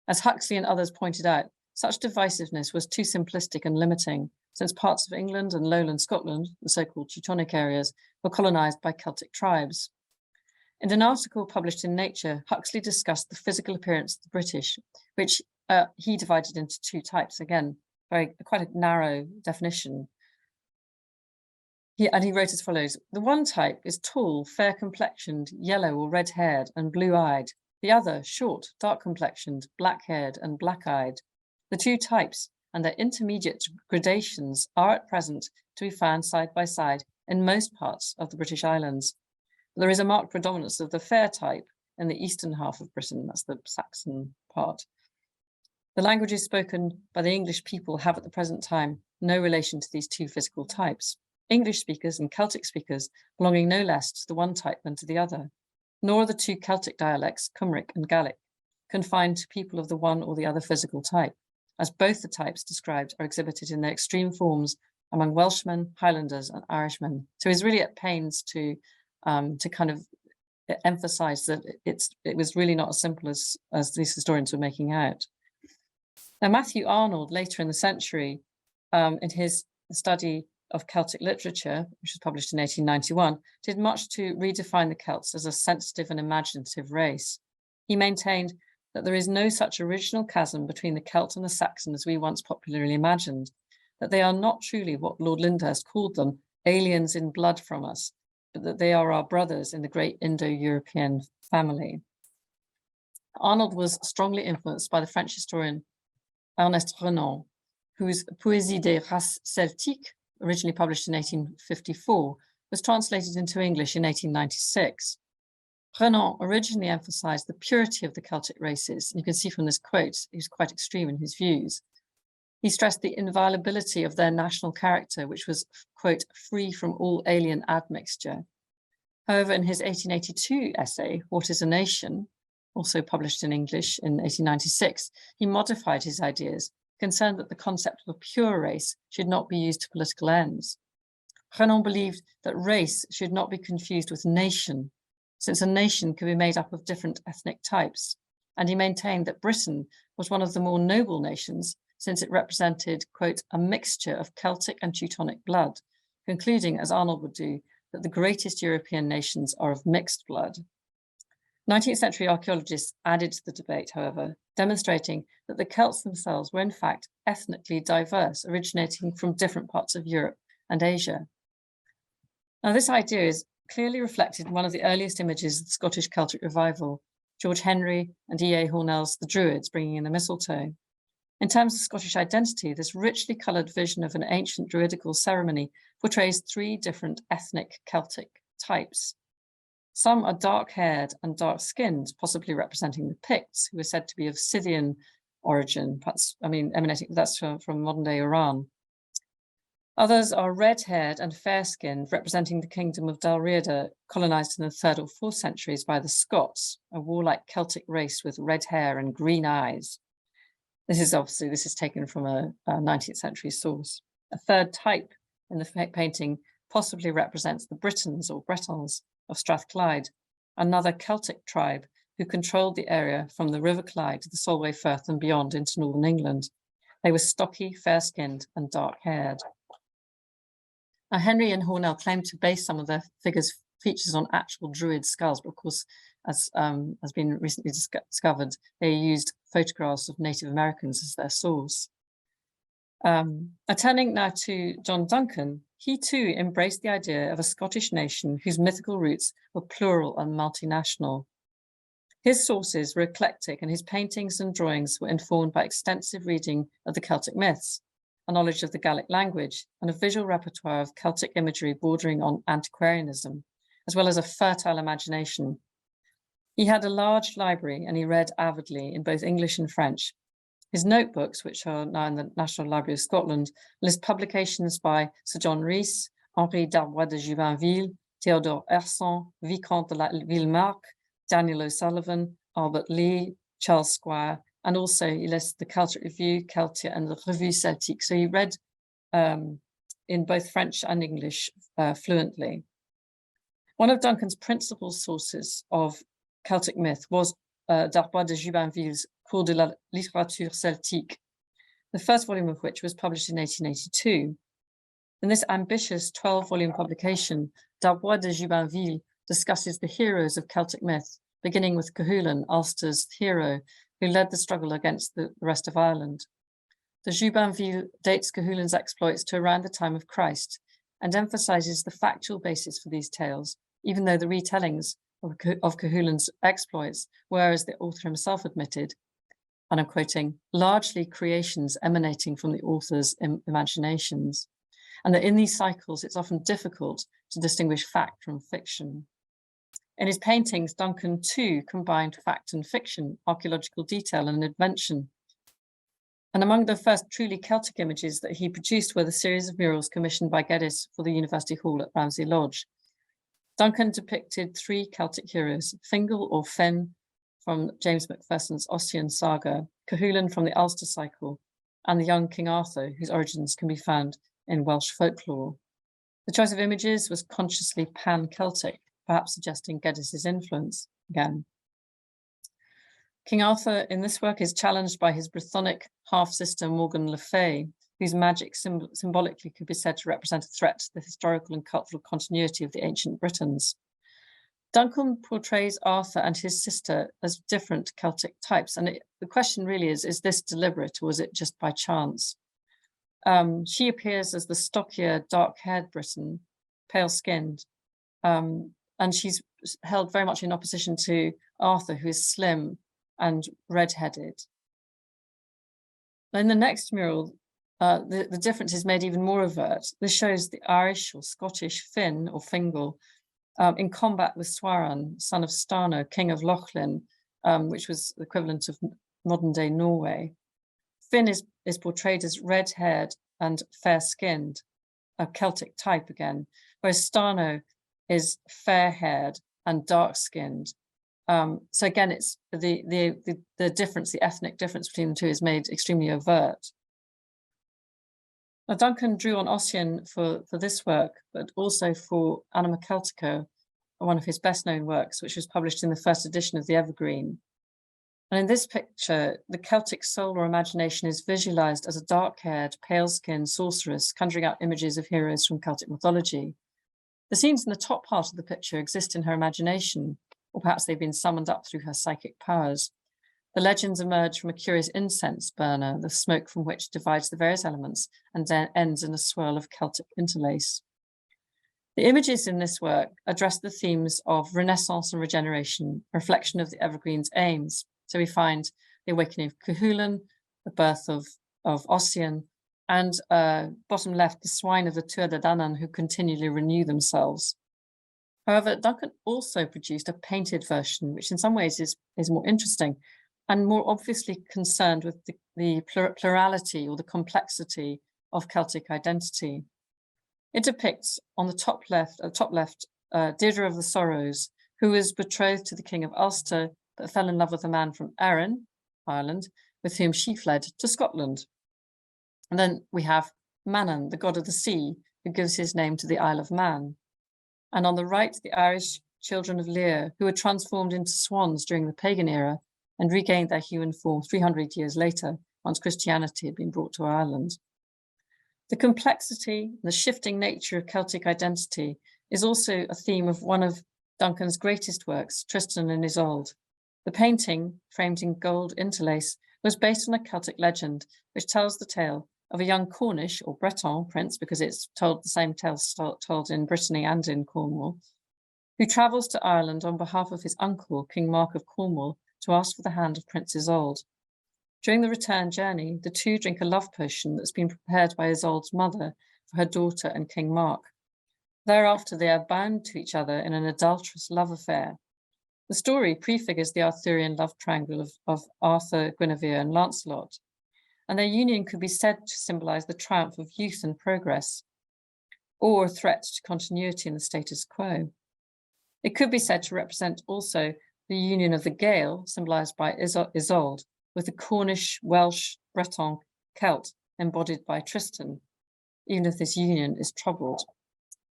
Speaker 3: As Huxley and others pointed out, such divisiveness was too simplistic and limiting, since parts of England and lowland Scotland, the so-called Teutonic areas, were colonized by Celtic tribes. In an article published in Nature, Huxley discussed the physical appearance of the British, which he divided into 2 types. Again, quite a narrow definition. He wrote as follows: the one type is tall, fair-complexioned, yellow or red-haired and blue-eyed. The other, short, dark-complexioned, black-haired and black-eyed. The 2 types and their intermediate gradations are at present to be found side by side in most parts of the British Islands. There is a marked predominance of the fair type in the eastern half of Britain, that's the Saxon part. The languages spoken by the English people have at the present time no relation to these 2 physical types. English speakers and Celtic speakers belonging no less to the one type than to the other, nor are the 2 Celtic dialects, Cymric and Gaelic, confined to people of the one or the other physical type, as both the types described are exhibited in their extreme forms among Welshmen, Highlanders, and Irishmen. So he's really at pains to kind of emphasize that it was really not as simple as these historians were making out. Now, Matthew Arnold, later in the century, in his study of Celtic literature, which was published in 1891, did much to redefine the Celts as a sensitive and imaginative race. He maintained that there is no such original chasm between the Celt and the Saxon as we once popularly imagined, that they are not truly what Lord Lyndhurst called them, aliens in blood from us, but that they are our brothers in the great Indo-European family. Arnold was strongly influenced by the French historian Ernest Renan, whose Poésie des races celtiques, originally published in 1854, was translated into English in 1896. Renan originally emphasized the purity of the Celtic races. And you can see from this quote, he was quite extreme in his views. He stressed the inviolability of their national character, which was, quote, free from all alien admixture. However, in his 1882 essay, What is a Nation, also published in English in 1896, he modified his ideas, concerned that the concept of a pure race should not be used to political ends. Renan believed that race should not be confused with nation, since a nation could be made up of different ethnic types. And he maintained that Britain was one of the more noble nations, since it represented, quote, a mixture of Celtic and Teutonic blood, concluding, as Arnold would do, that the greatest European nations are of mixed blood. 19th century archaeologists added to the debate, however, demonstrating that the Celts themselves were in fact ethnically diverse, originating from different parts of Europe and Asia. Now, this idea is clearly reflected in one of the earliest images of the Scottish Celtic revival, George Henry and E.A. Hornell's The Druids Bringing in the Mistletoe. In terms of Scottish identity, this richly coloured vision of an ancient druidical ceremony portrays three different ethnic Celtic types. Some are dark-haired and dark-skinned, possibly representing the Picts, who are said to be of Scythian origin, perhaps, that's from modern-day Iran. Others are red-haired and fair-skinned, representing the kingdom of Dalriada, colonised in the 3rd or 4th centuries by the Scots, a warlike Celtic race with red hair and green eyes. This is taken from a 19th century source. A third type in the painting possibly represents the Britons or Bretons of Strathclyde, another Celtic tribe who controlled the area from the River Clyde to the Solway Firth and beyond into northern England. They were stocky, fair-skinned and dark-haired. Now, Henry and Hornell claimed to base some of their features on actual Druid skulls, but of course, as has been recently discovered, they used photographs of Native Americans as their source. Turning now to John Duncan, he too embraced the idea of a Scottish nation whose mythical roots were plural and multinational. His sources were eclectic, and his paintings and drawings were informed by extensive reading of the Celtic myths, a knowledge of the Gaelic language, and a visual repertoire of Celtic imagery bordering on antiquarianism, as well as a fertile imagination. He had a large library and he read avidly in both English and French. His notebooks, which are now in the National Library of Scotland, list publications by Sir John Rhys, Henri d'Arbois de Jubainville, Théodore Herson, Vicomte de la Villemarque, Daniel O'Sullivan, Albert Lee, Charles Squire, and also he lists the Celtic Review, Celtia, and the Revue Celtique. So he read in both French and English fluently. One of Duncan's principal sources of Celtic myth was d'Arbois de Jubainville's Cours de la littérature celtique, the first volume of which was published in 1882. In this ambitious 12-volume publication, d'Arbois de Jubainville discusses the heroes of Celtic myth, beginning with Cuchulainn, Ulster's hero, who led the struggle against the rest of Ireland. De Jubainville dates Cuchulainn's exploits to around the time of Christ and emphasizes the factual basis for these tales, even though the retellings of Cuchulainn's exploits were, as the author himself admitted, and I'm quoting, largely creations emanating from the author's imaginations, and that in these cycles, it's often difficult to distinguish fact from fiction. In his paintings, Duncan too combined fact and fiction, archaeological detail and invention. And among the first truly Celtic images that he produced were the series of murals commissioned by Geddes for the University Hall at Ramsey Lodge. Duncan depicted three Celtic heroes, Fingal or Finn from James Macpherson's Ossian saga, Cuchulainn from the Ulster cycle, and the young King Arthur, whose origins can be found in Welsh folklore. The choice of images was consciously pan-Celtic, perhaps suggesting Geddes's influence again. King Arthur in this work is challenged by his Brythonic half-sister Morgan Le Fay, whose magic symbolically could be said to represent a threat to the historical and cultural continuity of the ancient Britons. Duncan portrays Arthur and his sister as different Celtic types. And the question really is this deliberate or is it just by chance? She appears as the stockier, dark-haired Briton, pale-skinned, and she's held very much in opposition to Arthur, who is slim and red-headed. In the next mural, the difference is made even more overt. This shows the Irish or Scottish Finn or Fingal in combat with Swaran, son of Starno, king of Lochlin, which was the equivalent of modern-day Norway. Finn is portrayed as red-haired and fair-skinned, a Celtic type again, whereas Starno is fair-haired and dark-skinned. So again, it's the difference, the ethnic difference between the two is made extremely overt. Now, Duncan drew on Ossian for this work, but also for Anima Celtica, one of his best-known works, which was published in the first edition of the Evergreen. And in this picture, the Celtic soul or imagination is visualized as a dark-haired, pale-skinned sorceress conjuring out images of heroes from Celtic mythology. The scenes in the top part of the picture exist in her imagination, or perhaps they've been summoned up through her psychic powers. The legends emerge from a curious incense burner, the smoke from which divides the various elements and then ends in a swirl of Celtic interlace. The images in this work address the themes of Renaissance and regeneration, a reflection of the Evergreen's aims. So we find the awakening of Cuchulainn, the birth of Ossian, and bottom left, the swine of the Tuatha De Danann who continually renew themselves. However, Duncan also produced a painted version, which in some ways is more interesting and more obviously concerned with the plurality or the complexity of Celtic identity. It depicts on the top left, Deirdre of the Sorrows, who was betrothed to the King of Ulster, but fell in love with a man from Erin, Ireland, with whom she fled to Scotland. And then we have Manan, the god of the sea, who gives his name to the Isle of Man. And on the right, the Irish children of Lear, who were transformed into swans during the pagan era and regained their human form 300 years later, once Christianity had been brought to Ireland. The complexity, the shifting nature of Celtic identity is also a theme of one of Duncan's greatest works, Tristan and Isolde. The painting, framed in gold interlace, was based on a Celtic legend, which tells the tale of a young Cornish or Breton prince, because it's told the same tale told in Brittany and in Cornwall, who travels to Ireland on behalf of his uncle, King Mark of Cornwall, to ask for the hand of Prince Isolde. During the return journey, the two drink a love potion that's been prepared by Isolde's mother for her daughter and King Mark. Thereafter, they are bound to each other in an adulterous love affair. The story prefigures the Arthurian love triangle of Arthur, Guinevere, and Lancelot, and their union could be said to symbolize the triumph of youth and progress, or a threat to continuity in the status quo. It could be said to represent also the union of the Gael, symbolized by Isolde, with the Cornish, Welsh, Breton, Celt, embodied by Tristan, even if this union is troubled.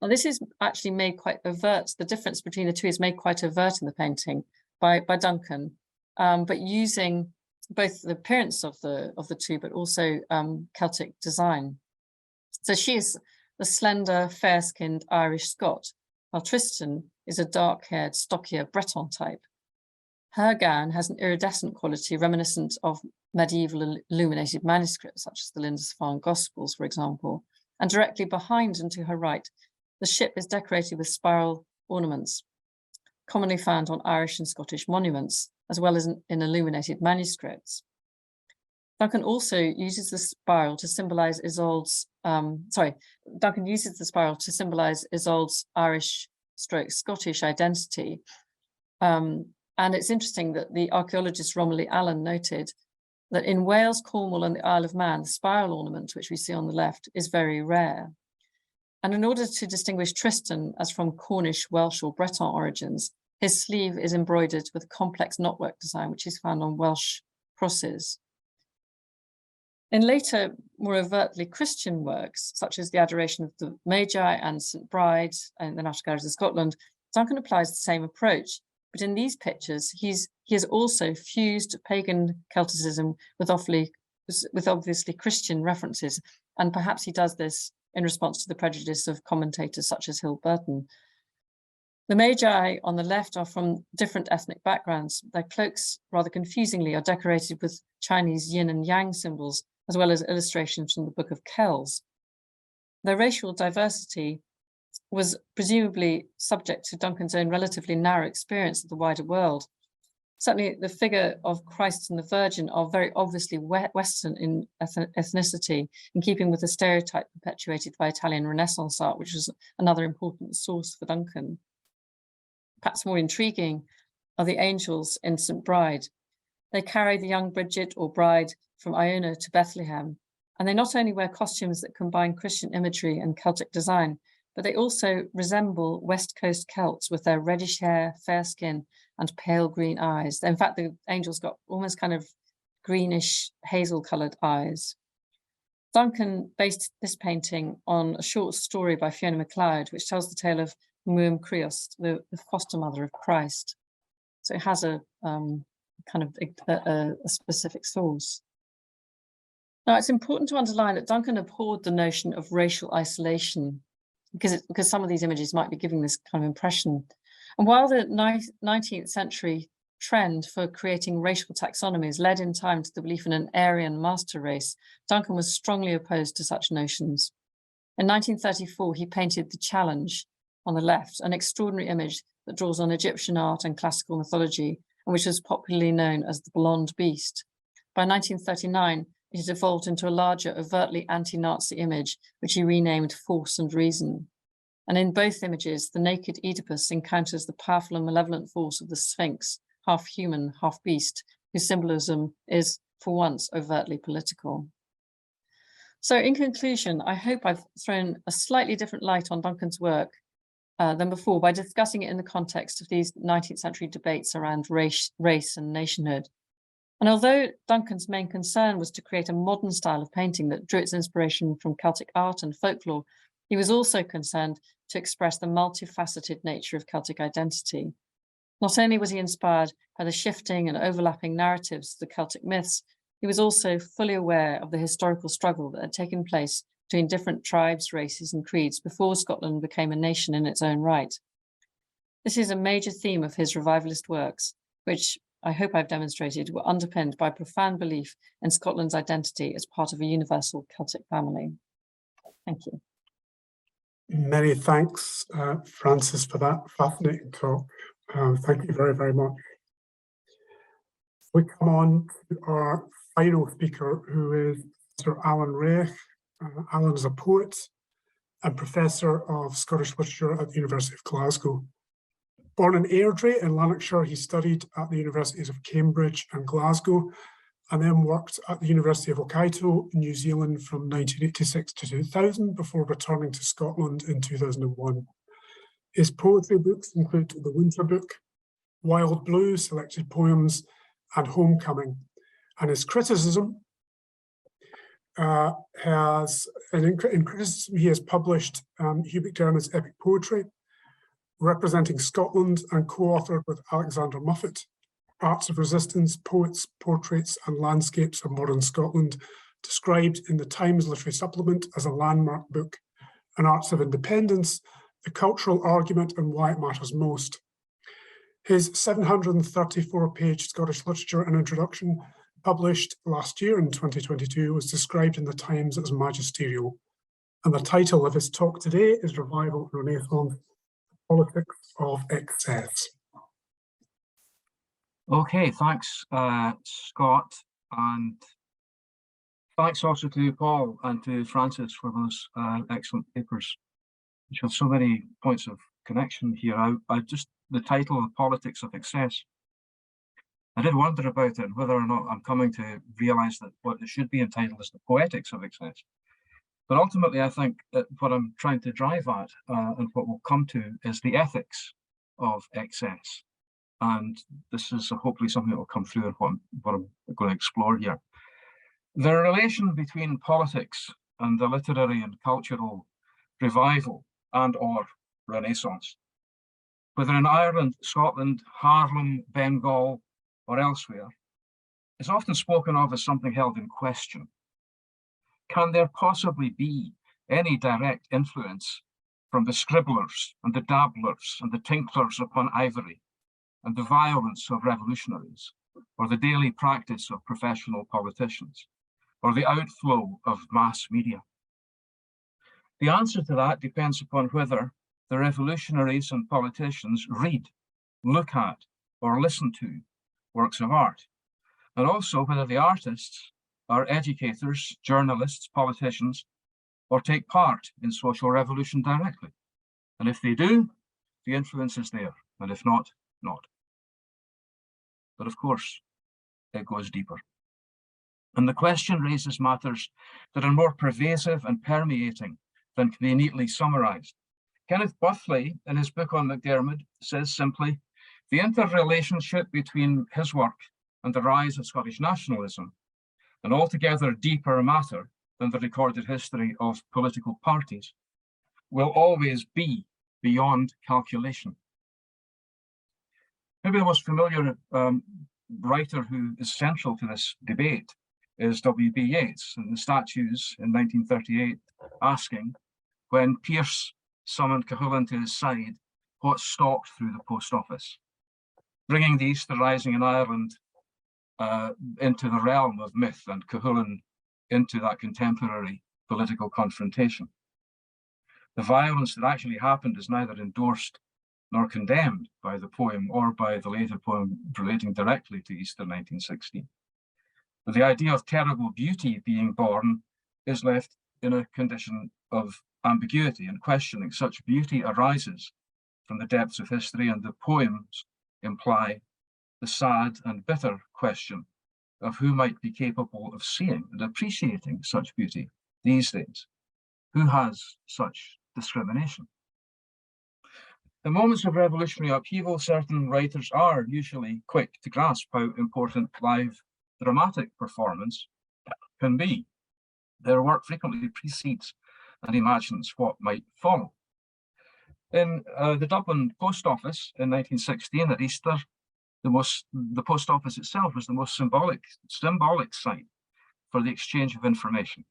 Speaker 3: Now, this is actually made quite overt. The difference between the two is made quite overt in the painting by Duncan, but using both the appearance of the two, but also Celtic design. So she is the slender, fair-skinned Irish Scot, while Tristan is a dark-haired, stockier Breton type. Her gown has an iridescent quality reminiscent of medieval illuminated manuscripts, such as the Lindisfarne Gospels, for example. And directly behind and to her right, the ship is decorated with spiral ornaments, commonly found on Irish and Scottish monuments, as well as in illuminated manuscripts. Duncan also uses the spiral to symbolize Isolde's, Duncan uses the spiral to symbolize Isolde's Irish/Scottish identity. And it's interesting that the archaeologist Romilly Allen noted that in Wales, Cornwall, and the Isle of Man, the spiral ornament, which we see on the left, is very rare. And in order to distinguish Tristan as from Cornish, Welsh, or Breton origins, his sleeve is embroidered with a complex knotwork design, which is found on Welsh crosses. In later, more overtly Christian works, such as the Adoration of the Magi and St. Bride and the National Galleries of Scotland, Duncan applies the same approach. But in these pictures, he has also fused pagan Celticism with obviously Christian references, and perhaps he does this in response to the prejudice of commentators such as Hill Burton. The Magi on the left are from different ethnic backgrounds. Their cloaks, rather confusingly, are decorated with Chinese yin and yang symbols, as well as illustrations from the Book of Kells. Their racial diversity was presumably subject to Duncan's own relatively narrow experience of the wider world. Certainly the figure of Christ and the Virgin are very obviously Western in ethnicity, in keeping with the stereotype perpetuated by Italian Renaissance art, which was another important source for Duncan. Perhaps more intriguing are the angels in St. Bride. They carry the young Bridget or bride from Iona to Bethlehem, and they not only wear costumes that combine Christian imagery and Celtic design, but they also resemble West Coast Celts with their reddish hair, fair skin, and pale green eyes. In fact, the angels got almost kind of greenish, hazel-coloured eyes. Duncan based this painting on a short story by Fiona MacLeod, which tells the tale of Muam Creost, the foster mother of Christ. So it has a kind of a specific source. Now, it's important to underline that Duncan abhorred the notion of racial isolation, because some of these images might be giving this kind of impression. And while the 19th century trend for creating racial taxonomies led in time to the belief in an Aryan master race, Duncan was strongly opposed to such notions. In 1934, he painted The Challenge on the left, an extraordinary image that draws on Egyptian art and classical mythology, and which is popularly known as the Blonde Beast. By 1939, it had evolved into a larger, overtly anti-Nazi image, which he renamed Force and Reason. And in both images, the naked Oedipus encounters the powerful and malevolent force of the Sphinx, half human, half beast, whose symbolism is, for once, overtly political. So in conclusion, I hope I've thrown a slightly different light on Duncan's work than before by discussing it in the context of these 19th century debates around race and nationhood. And although Duncan's main concern was to create a modern style of painting that drew its inspiration from Celtic art and folklore, he was also concerned to express the multifaceted nature of Celtic identity. Not only was he inspired by the shifting and overlapping narratives of the Celtic myths, he was also fully aware of the historical struggle that had taken place between different tribes, races, and creeds before Scotland became a nation in its own right. This is a major theme of his revivalist works, which I hope I've demonstrated were underpinned by profound belief in Scotland's identity as part of a universal Celtic family. Thank you.
Speaker 1: Many thanks, Frances, for that fascinating talk. Thank you very, very much. We come on to our final speaker, who is Sir Alan Riach. Alan is a poet and Professor of Scottish Literature at the University of Glasgow. Born in Airdrie in Lanarkshire, he studied at the Universities of Cambridge and Glasgow, and then worked at the University of Hokkaido in New Zealand from 1986 to 2000 before returning to Scotland in 2001. His poetry books include The Winter Book, Wild Blue, Selected Poems, and Homecoming. And his criticism in criticism, he has published Hugh McDermott's epic poetry, Representing Scotland, and co-authored with Alexander Muffet, Arts of Resistance, Poets, Portraits and Landscapes of Modern Scotland, described in the Times Literary Supplement as a landmark book, and Arts of Independence, The Cultural Argument and Why It Matters Most. His 734-page Scottish Literature and Introduction, published last year in 2022, was described in the Times as magisterial. And the title of his talk today is Revival and Renaissance, Politics of Excess.
Speaker 4: Okay, thanks, Scott, and thanks also to Paul and to Frances for those excellent papers, which have so many points of connection here. I just, the title, The Politics of Excess, I did wonder about it, whether or not I'm coming to realise that what it should be entitled is The Poetics of Excess. But ultimately, I think that what I'm trying to drive at and what we'll come to is the ethics of excess. And this is hopefully something that will come through in what I'm going to explore here. The relation between politics and the literary and cultural revival and or Renaissance, whether in Ireland, Scotland, Haarlem, Bengal, or elsewhere, is often spoken of as something held in question. Can there possibly be any direct influence from the scribblers and the dabblers and the tinklers upon ivory, and the violence of revolutionaries, or the daily practice of professional politicians, or the outflow of mass media? The answer to that depends upon whether the revolutionaries and politicians read, look at, or listen to works of art, and also whether the artists are educators, journalists, politicians, or take part in social revolution directly. And if they do, the influence is there, and if not, not. But of course, it goes deeper. And the question raises matters that are more pervasive and permeating than can be neatly summarized. Kenneth Buckley, in his book on MacDiarmid, says simply, the interrelationship between his work and the rise of Scottish nationalism, an altogether deeper matter than the recorded history of political parties, will always be beyond calculation. Maybe the most familiar writer who is central to this debate is W.B. Yeats, and the statues in 1938 asking, when Pearse summoned Cuchulainn to his side, what stalked through the post office, bringing the Easter Rising in Ireland into the realm of myth and Cuchulainn into that contemporary political confrontation. The violence that actually happened is neither endorsed nor condemned by the poem or by the later poem relating directly to Easter 1916. But the idea of terrible beauty being born is left in a condition of ambiguity and questioning. Such beauty arises from the depths of history, and the poems imply the sad and bitter question of who might be capable of seeing and appreciating such beauty these days. Who has such discrimination? In moments of revolutionary upheaval, certain writers are usually quick to grasp how important live dramatic performance can be. Their work frequently precedes and imagines what might follow. In the Dublin Post Office in 1916 at Easter, the post office itself was the most symbolic site for the exchange of information.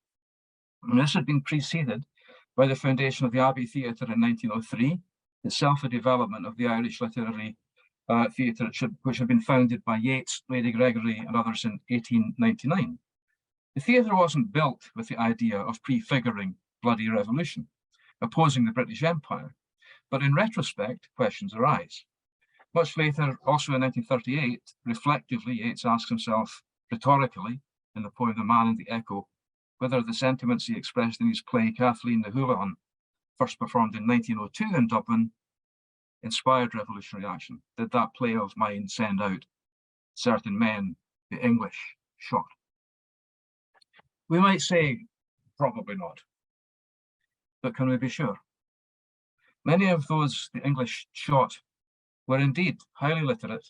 Speaker 4: And this had been preceded by the foundation of the Abbey Theatre in 1903, itself a development of the Irish literary theatre, which had been founded by Yeats, Lady Gregory, and others in 1899. The theatre wasn't built with the idea of prefiguring bloody revolution, opposing the British Empire, but in retrospect, questions arise. Much later, also in 1938, reflectively, Yeats asks himself rhetorically in the poem The Man in the Echo, whether the sentiments he expressed in his play Kathleen the Houlihan, first performed in 1902 in Dublin, inspired revolutionary action. Did that play of mine send out certain men the English shot? We might say, probably not. But can we be sure? Many of those the English shot were indeed highly literate,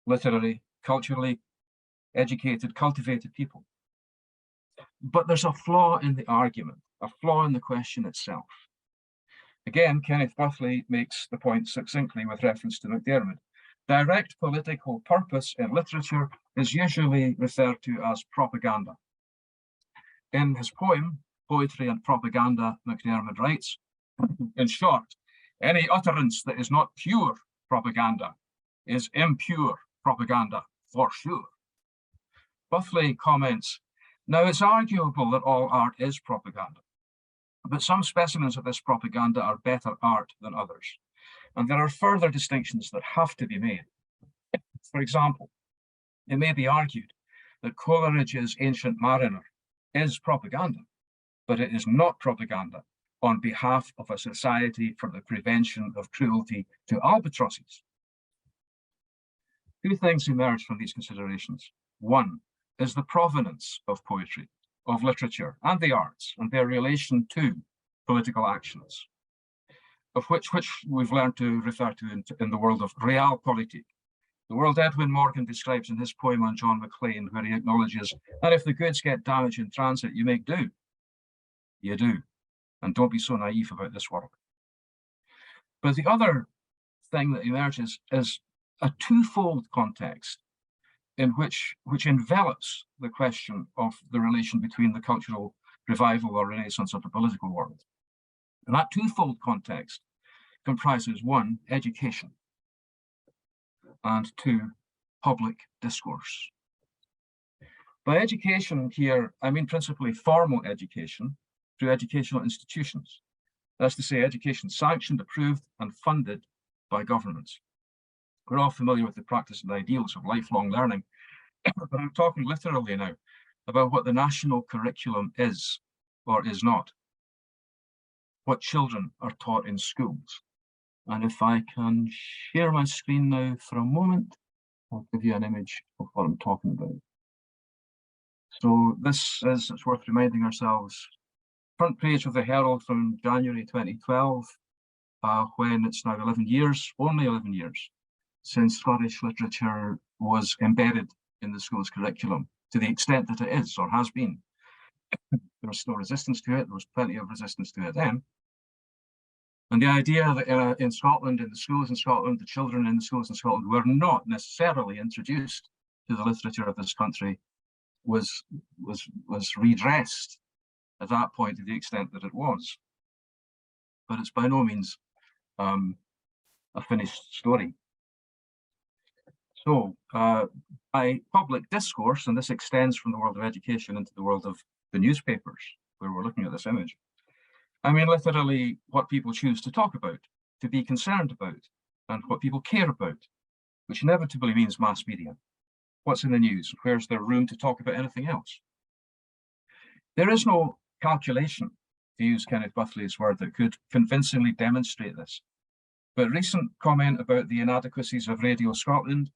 Speaker 4: literary, culturally educated, cultivated people. But there's a flaw in the argument, a flaw in the question itself. Again, Kenneth Buckley makes the point succinctly with reference to MacDiarmid. Direct political purpose in literature is usually referred to as propaganda. In his poem, Poetry and Propaganda, MacDiarmid writes, in short, any utterance that is not pure propaganda is impure propaganda, for sure. Buckley comments, now it's arguable that all art is propaganda, but some specimens of this propaganda are better art than others. And there are further distinctions that have to be made. For example, it may be argued that Coleridge's Ancient Mariner is propaganda, but it is not propaganda on behalf of a society for the prevention of cruelty to albatrosses. Two things emerge from these considerations. One is the provenance of poetry, of literature, and the arts, and their relation to political actions, of which we've learned to refer to in the world of realpolitik, the world Edwin Morgan describes in his poem on John Maclean, where he acknowledges that if the goods get damaged in transit, you make do. You do. And don't be so naive about this world. But the other thing that emerges is a twofold context in which envelops the question of the relation between the cultural revival or renaissance of the political world. And that twofold context comprises one, education, and two, public discourse. By education here, I mean principally formal education through educational institutions. That's to say, education sanctioned, approved, and funded by governments. We're all familiar with the practice and ideals of lifelong learning, but I'm talking literally now about what the national curriculum is or is not, what children are taught in schools. And if I can share my screen now for a moment, I'll give you an image of what I'm talking about. So this is, it's worth reminding ourselves, front page of the Herald from January 2012, when it's now 11 years, only 11 years, since Scottish literature was embedded in the school's curriculum, to the extent that it is or has been. There was still resistance to it, there was plenty of resistance to it then. And the idea that in Scotland, in the schools in Scotland, the children in the schools in Scotland were not necessarily introduced to the literature of this country was redressed at that point to the extent that it was. But it's by no means a finished story. So by public discourse, and this extends from the world of education into the world of the newspapers, where we're looking at this image, I mean literally what people choose to talk about, to be concerned about, and what people care about, which inevitably means mass media. What's in the news? Where's there room to talk about anything else? There is no calculation, to use Kenneth Buckley's word, that could convincingly demonstrate this. But recent comment about the inadequacies of Radio Scotland,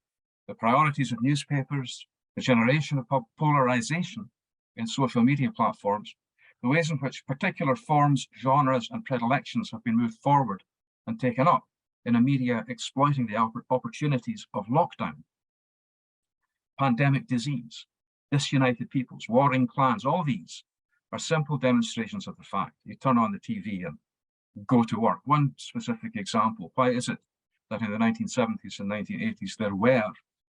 Speaker 4: the priorities of newspapers, the generation of polarization in social media platforms, the ways in which particular forms, genres, and predilections have been moved forward and taken up in a media exploiting the opportunities of lockdown, pandemic disease, disunited peoples, warring clans, all these are simple demonstrations of the fact. You turn on the TV and go to work. One specific example, why is it that in the 1970s and 1980s there were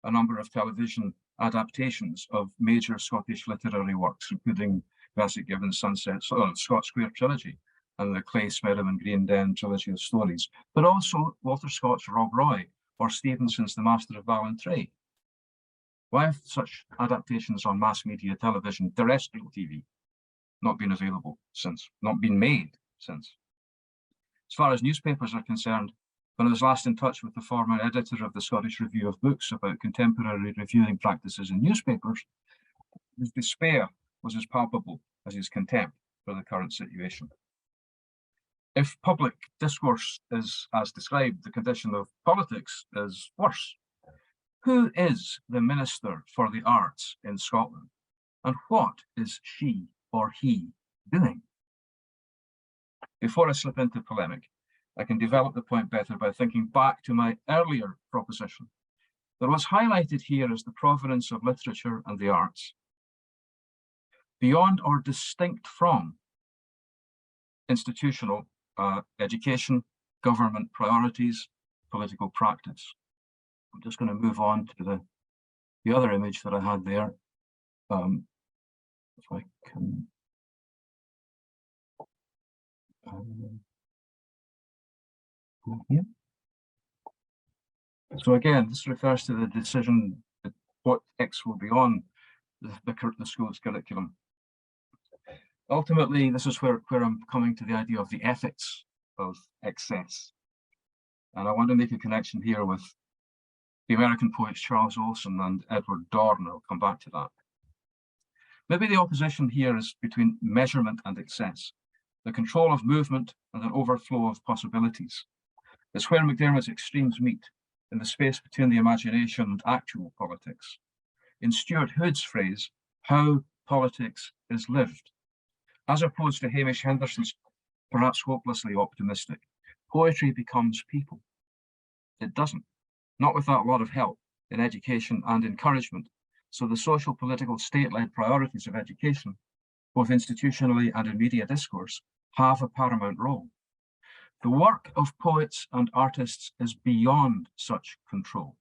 Speaker 4: a number of television adaptations of major Scottish literary works, including Bassett Gibbon's Scott Square trilogy and the Clay Smerim and Green Den trilogy of stories, but also Walter Scott's Rob Roy or Stevenson's The Master of Ballantrae? Why have such adaptations on mass media television, terrestrial TV, not been available since, not been made since? As far as newspapers are concerned, when I was last in touch with the former editor of the Scottish Review of Books about contemporary reviewing practices in newspapers, his despair was as palpable as his contempt for the current situation. If public discourse is as described, the condition of politics is worse. Who is the Minister for the Arts in Scotland? And what is she or he doing? Before I slip into polemic, I can develop the point better by thinking back to my earlier proposition that what's highlighted here is the provenance of literature and the arts, beyond or distinct from institutional education, government priorities, political practice. I'm just going to move on to the other image that I had there. If I can. Here. So again, this refers to the decision that what text will be on the school's curriculum. Ultimately, this is where I'm coming to the idea of the ethics of excess. And I want to make a connection here with the American poets Charles Olson and Edward Dorn. I'll come back to that. Maybe the opposition here is between measurement and excess, the control of movement and an overflow of possibilities. It's where McDermott's extremes meet, in the space between the imagination and actual politics. In Stuart Hood's phrase, how politics is lived. As opposed to Hamish Henderson's perhaps hopelessly optimistic, poetry becomes people. It doesn't, not without a lot of help in education and encouragement. So the social, political, state-led priorities of education, both institutionally and in media discourse, have a paramount role. The work of poets and artists is beyond such control,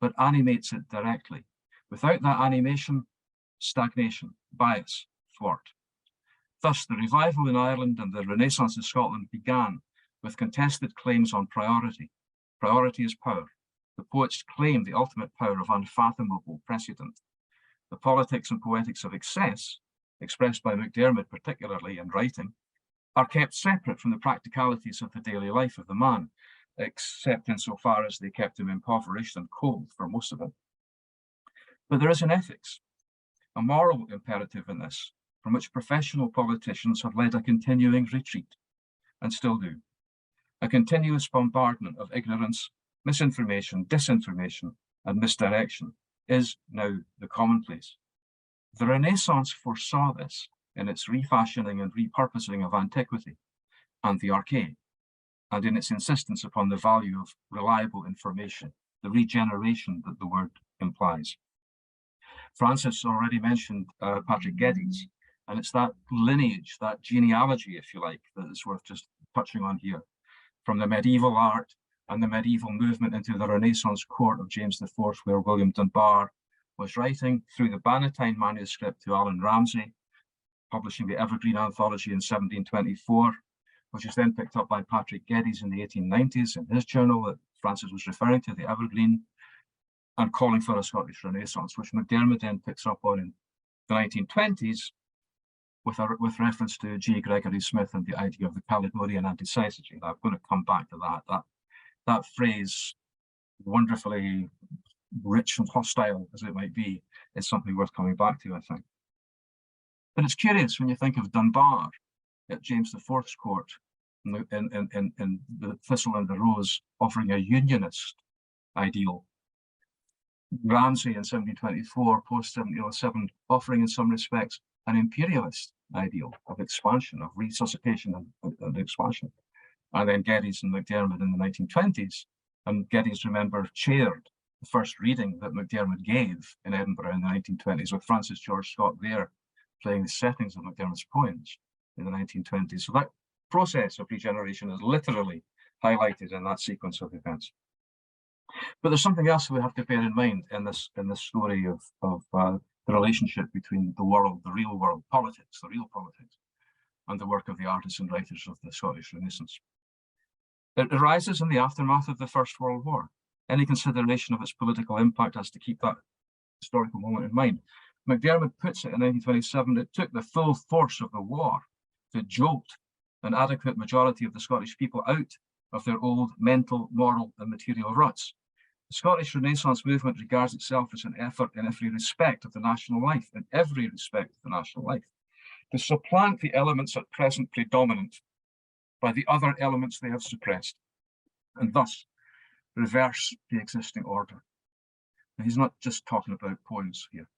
Speaker 4: but animates it directly. Without that animation, stagnation, bias, thwart. Thus, the revival in Ireland and the Renaissance in Scotland began with contested claims on priority. Priority is power. The poets claim the ultimate power of unfathomable precedent. The politics and poetics of excess, expressed by McDermott particularly in writing, are kept separate from the practicalities of the daily life of the man. except insofar as they kept him impoverished and cold for most of it. But there is an ethics, a moral imperative in this, from which professional politicians have led a continuing retreat, and still do. A continuous bombardment of ignorance, misinformation, disinformation, and misdirection is now the commonplace. The Renaissance foresaw this in its refashioning and repurposing of antiquity and the archaic, and in its insistence upon the value of reliable information, the regeneration that the word implies. Francis already mentioned Patrick Geddes, and it's that lineage, that genealogy, if you like, that is worth just touching on here. From the medieval art and the medieval movement into the Renaissance court of James IV, where William Dunbar was writing, through the Bannatyne manuscript to Alan Ramsay, publishing the Evergreen Anthology in 1724, which is then picked up by Patrick Geddes in the 1890s in his journal that Francis was referring to, the Evergreen, and calling for a Scottish Renaissance, which McDermott then picks up on in the 1920s with reference to G. Gregory Smith and the idea of the Caledonian anticyclogy. I'm going to come back to that. That phrase, wonderfully rich and hostile as it might be, is something worth coming back to, I think. But it's curious when you think of Dunbar at James IV's court in the Thistle and the Rose, offering a unionist ideal. Ramsay in 1724, post-1707, offering in some respects an imperialist ideal of expansion, of resuscitation and expansion. And then Geddes and McDermott in the 1920s, and Geddes, remember, chaired the first reading that McDermott gave in Edinburgh in the 1920s, with Francis George Scott there playing the settings of McDermott's poems in the 1920s. So that process of regeneration is literally highlighted in that sequence of events. But there's something else we have to bear in mind in this story of the relationship between the world, the real world, politics, the real politics, and the work of the artists and writers of the Scottish Renaissance. It arises in the aftermath of the First World War. Any consideration of its political impact has to keep that historical moment in mind. McDermott puts it in 1927, it took the full force of the war to jolt an adequate majority of the Scottish people out of their old mental, moral, and material ruts. The Scottish Renaissance movement regards itself as an effort in every respect of the national life, to supplant the elements at present predominant by the other elements they have suppressed, and thus reverse the existing order. And he's not just talking about poems here.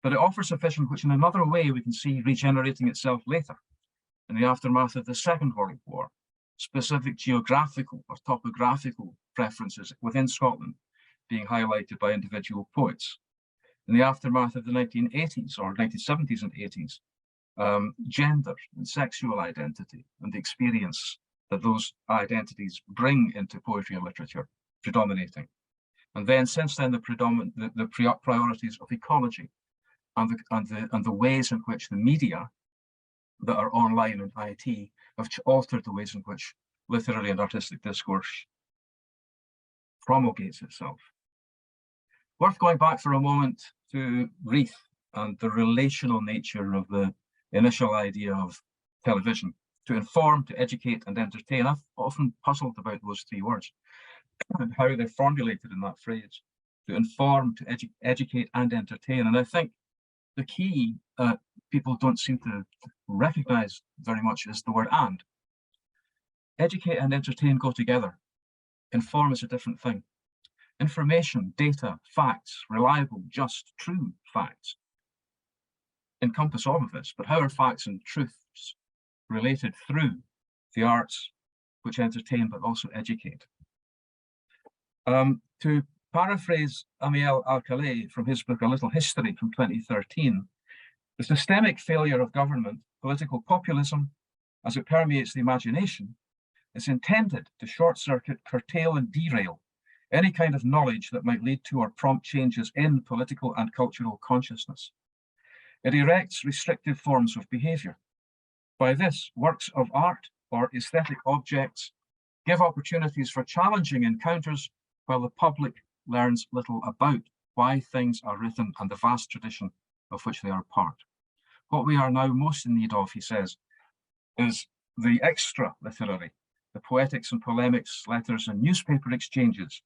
Speaker 4: But it offers a vision which in another way we can see regenerating itself later, in the aftermath of the Second World War, specific geographical or topographical preferences within Scotland being highlighted by individual poets. In the aftermath of the 1980s or 1970s and 80s, gender and sexual identity and the experience that those identities bring into poetry and literature predominating. And then since then, the priorities of ecology and the ways in which the media that are online and IT have altered the ways in which literary and artistic discourse promulgates itself. Worth going back for a moment to Riach and the relational nature of the initial idea of television, to inform, to educate and entertain. I've often puzzled about those three words and how they're formulated in that phrase, to inform, to educate and entertain. And I think the key people don't seem to recognize very much is the word and. Educate and entertain go together. Inform is a different thing. Information, data, facts, reliable, just, true facts encompass all of this, but how are facts and truths related through the arts which entertain but also educate? To paraphrase Amiel Alcalay from his book A Little History from 2013, the systemic failure of government, political populism, as it permeates the imagination, is intended to short-circuit, curtail and derail any kind of knowledge that might lead to or prompt changes in political and cultural consciousness. It erects restrictive forms of behavior. By this, works of art or aesthetic objects give opportunities for challenging encounters while the public learns little about why things are written and the vast tradition of which they are part. What we are now most in need of, he says, is the extra literary the poetics and polemics, letters and newspaper exchanges,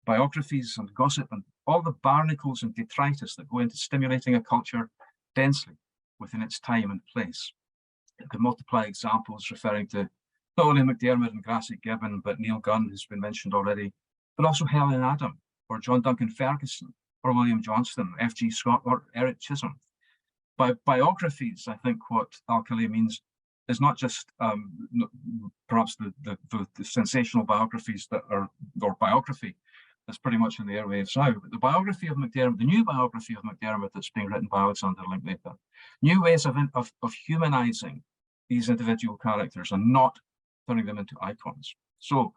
Speaker 4: biographies and gossip, and all the barnacles and detritus that go into stimulating a culture densely within its time and place. You could multiply examples referring to not only McDermott and Grassic Gibbon, but Neil Gunn, who's been mentioned already, but also Helen Adam, or John Duncan Ferguson, or William Johnston, F.G. Scott, or Eric Chisholm. By biographies, I think what Alkali means is not just perhaps the sensational biographies that are, or biography that's pretty much in the airwaves now, but the biography of McDermott, the new biography of McDermott that's being written by Alexander Linklater, new ways of humanizing these individual characters and not turning them into icons. So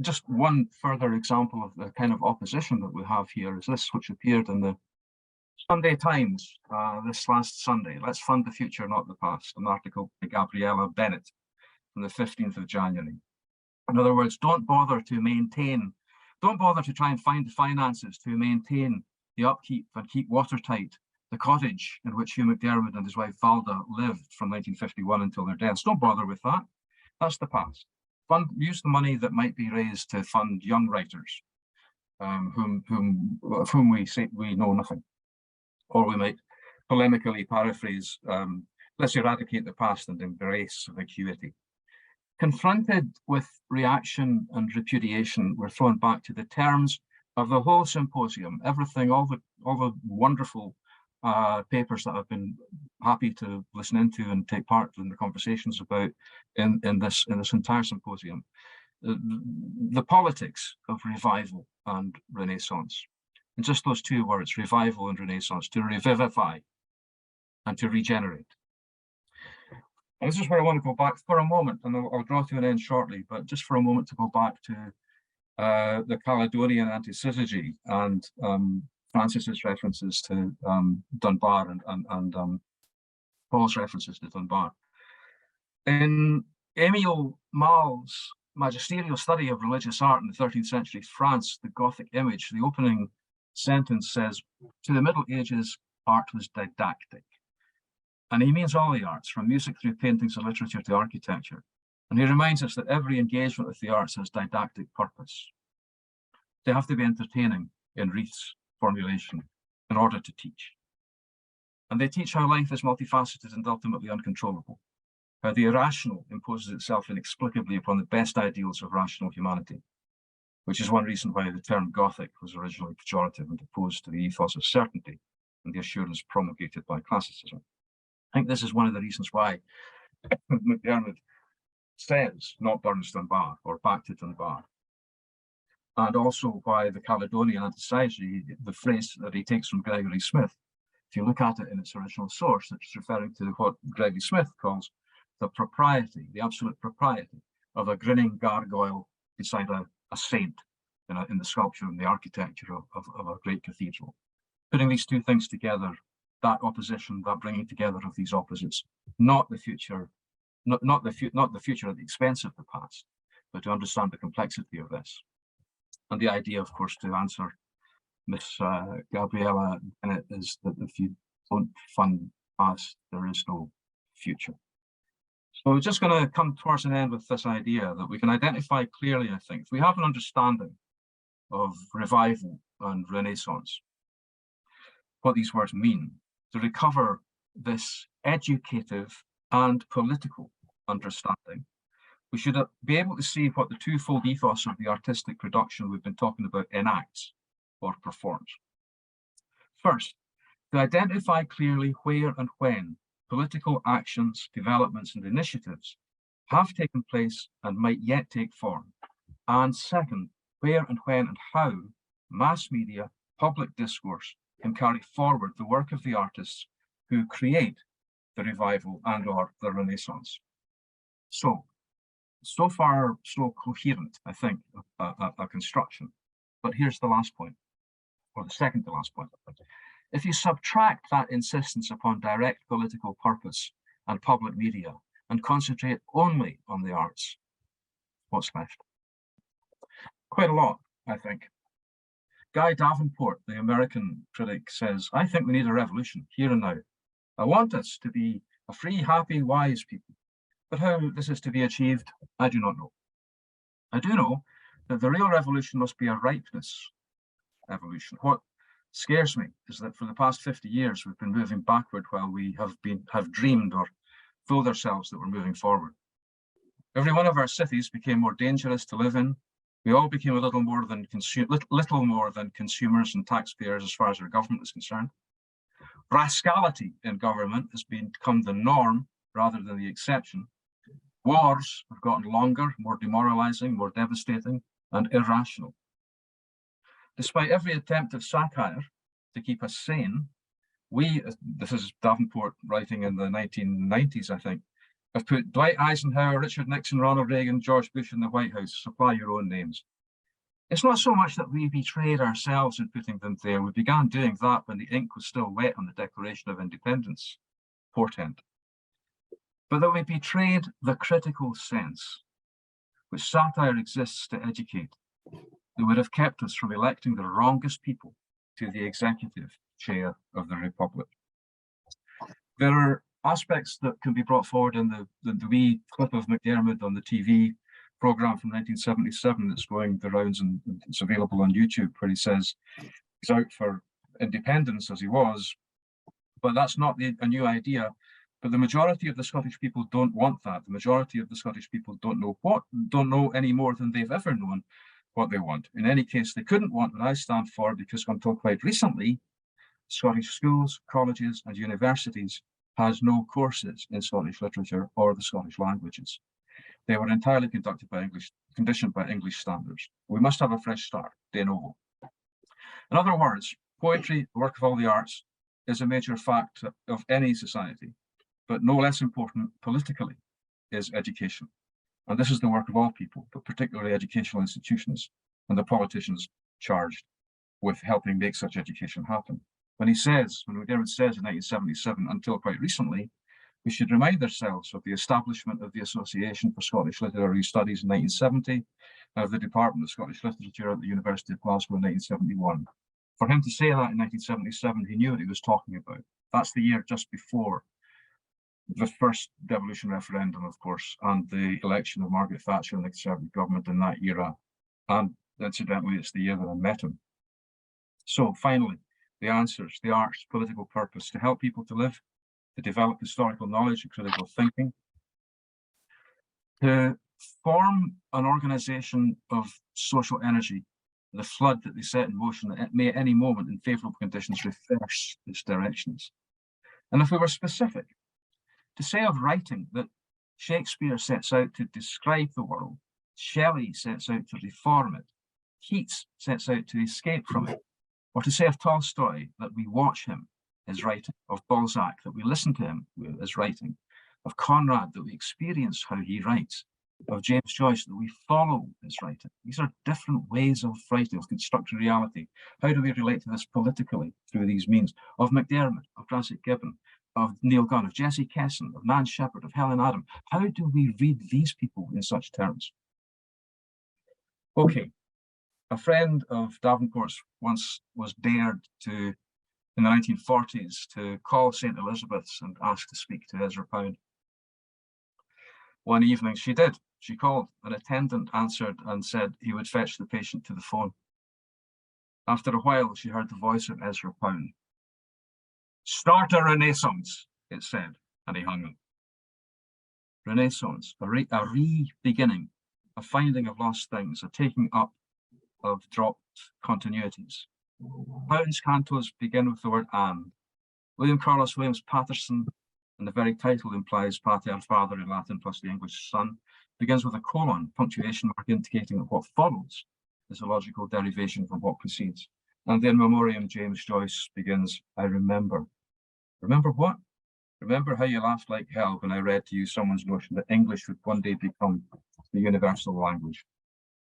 Speaker 4: just one further example of the kind of opposition that we have here is this, which appeared in the Sunday Times this last Sunday. Let's fund the future, not the past. An article by Gabriella Bennett from the 15th of January. In other words, don't bother to try and find the finances to maintain the upkeep and keep watertight the cottage in which Hugh McDermott and his wife Valda lived from 1951 until their deaths. Don't bother with that. That's the past. Use the money that might be raised to fund young writers of whom we say we know nothing. Or we might polemically paraphrase, let's eradicate the past and embrace vacuity. Confronted with reaction and repudiation, we're thrown back to the terms of the whole symposium, everything, all the wonderful papers that I've been happy to listen into and take part in the conversations about in this entire symposium. The politics of revival and Renaissance. And just those two words, revival and Renaissance, to revivify and to regenerate. And this is where I want to go back for a moment, and I'll draw to an end shortly, but just for a moment to go back to the Caledonian antisyzygy and Francis's references to Dunbar and Paul's references to Dunbar. In Émile Malle's magisterial study of religious art in the 13th century France, the Gothic image, the opening sentence says, to the Middle Ages, art was didactic. And he means all the arts, from music through paintings and literature to architecture. And he reminds us that every engagement with the arts has didactic purpose. They have to be entertaining in Reith's formulation in order to teach. And they teach how life is multifaceted and ultimately uncontrollable, how the irrational imposes itself inexplicably upon the best ideals of rational humanity, which is one reason why the term Gothic was originally pejorative and opposed to the ethos of certainty and the assurance promulgated by classicism. I think this is one of the reasons why McDermott says, not Burns Dunbar or back to Dunbar. And also why the Caledonian antisyzygy, the phrase that he takes from Gregory Smith, if you look at it in its original source, it's referring to what Gregory Smith calls the propriety, the absolute propriety of a grinning gargoyle beside a saint in the sculpture and the architecture of a great cathedral. Putting these two things together, that opposition, that bringing together of these opposites, not the future, not the future at the expense of the past, but to understand the complexity of this. And the idea, of course, to answer Miss Gabriella Bennett is that if you don't fund past, there is no future. So we're just going to come towards an end with this idea that we can identify clearly, I think, if we have an understanding of revival and Renaissance, what these words mean, to recover this educative and political understanding, we should be able to see what the twofold ethos of the artistic production we've been talking about enacts or performs. First, to identify clearly where and when political actions, developments, and initiatives have taken place and might yet take form. And second, where and when and how mass media, public discourse can carry forward the work of the artists who create the revival and or the Renaissance. So far, so coherent, I think, a construction. But here's the last point, or the second to last point. If you subtract that insistence upon direct political purpose and public media and concentrate only on the arts, what's left? Quite a lot, I think. Guy Davenport, the American critic, says, I think we need a revolution here and now. I want us to be a free, happy, wise people. But how this is to be achieved, I do not know. I do know that the real revolution must be a ripeness evolution. What scares me is that for the past 50 years, we've been moving backward while we have dreamed or fooled ourselves that we're moving forward. Every one of our cities became more dangerous to live in. We all became a little more than consumers and taxpayers as far as our government is concerned. Rascality in government has become the norm rather than the exception. Wars have gotten longer, more demoralizing, more devastating, and irrational. Despite every attempt of satire to keep us sane, this is Davenport writing in the 1990s, I think, have put Dwight Eisenhower, Richard Nixon, Ronald Reagan, George Bush in the White House. Supply your own names. It's not so much that we betrayed ourselves in putting them there. We began doing that when the ink was still wet on the Declaration of Independence portent. But that we betrayed the critical sense, which satire exists to educate, that would have kept us from electing the wrongest people to the executive chair of the Republic. There are aspects that can be brought forward in the wee clip of McDermott on the TV program from 1977 that's going the rounds and it's available on YouTube, where he says he's out for independence as he was, but that's not a new idea. But the majority of the Scottish people don't want that. The majority of the Scottish people don't know any more than they've ever known what they want. In any case, they couldn't want what I stand for, because until quite recently, Scottish schools, colleges and universities has no courses in Scottish literature or the Scottish languages. They were entirely conditioned by English standards. We must have a fresh start, de novo. In other words, poetry, the work of all the arts, is a major fact of any society, but no less important politically is education. And this is the work of all people, but particularly educational institutions and the politicians charged with helping make such education happen. When McDermott says in 1977, until quite recently, we should remind ourselves of the establishment of the Association for Scottish Literary Studies in 1970, and of the Department of Scottish Literature at the University of Glasgow in 1971. For him to say that in 1977, he knew what he was talking about. That's the year just before the first devolution referendum, of course, and the election of Margaret Thatcher and the Conservative government in that era. And incidentally, it's the year that I met him. So finally, the answers, the arts, political purpose, to help people to live, to develop historical knowledge and critical thinking, to form an organization of social energy, the flood that they set in motion that may at any moment in favourable conditions reverse its directions. And if we were specific, to say of writing that Shakespeare sets out to describe the world, Shelley sets out to reform it, Keats sets out to escape from it, or to say of Tolstoy that we watch him, his writing, of Balzac that we listen to him, his writing, of Conrad that we experience how he writes, of James Joyce that we follow his writing. These are different ways of writing, of constructing reality. How do we relate to this politically through these means? Of McDermott, of Francis Gibbon, of Neil Gunn, of Jesse Kesson, of Nan Shepherd, of Helen Adam. How do we read these people in such terms? Okay, a friend of Davenport's once was dared to, in the 1940s, to call St. Elizabeth's and ask to speak to Ezra Pound. One evening she did. She called. An attendant answered and said he would fetch the patient to the phone. After a while, she heard the voice of Ezra Pound. "Start a renaissance," it said, and he hung up. Renaissance, a re-beginning, a finding of lost things, a taking up of dropped continuities. Pound's cantos begin with the word "and." William Carlos Williams Patterson, and the very title implies pater, father in Latin plus the English son, begins with a colon, punctuation mark indicating that what follows is a logical derivation from what precedes. And then Memoriam James Joyce begins, "I remember." Remember what? Remember how you laughed like hell when I read to you someone's notion that English would one day become the universal language.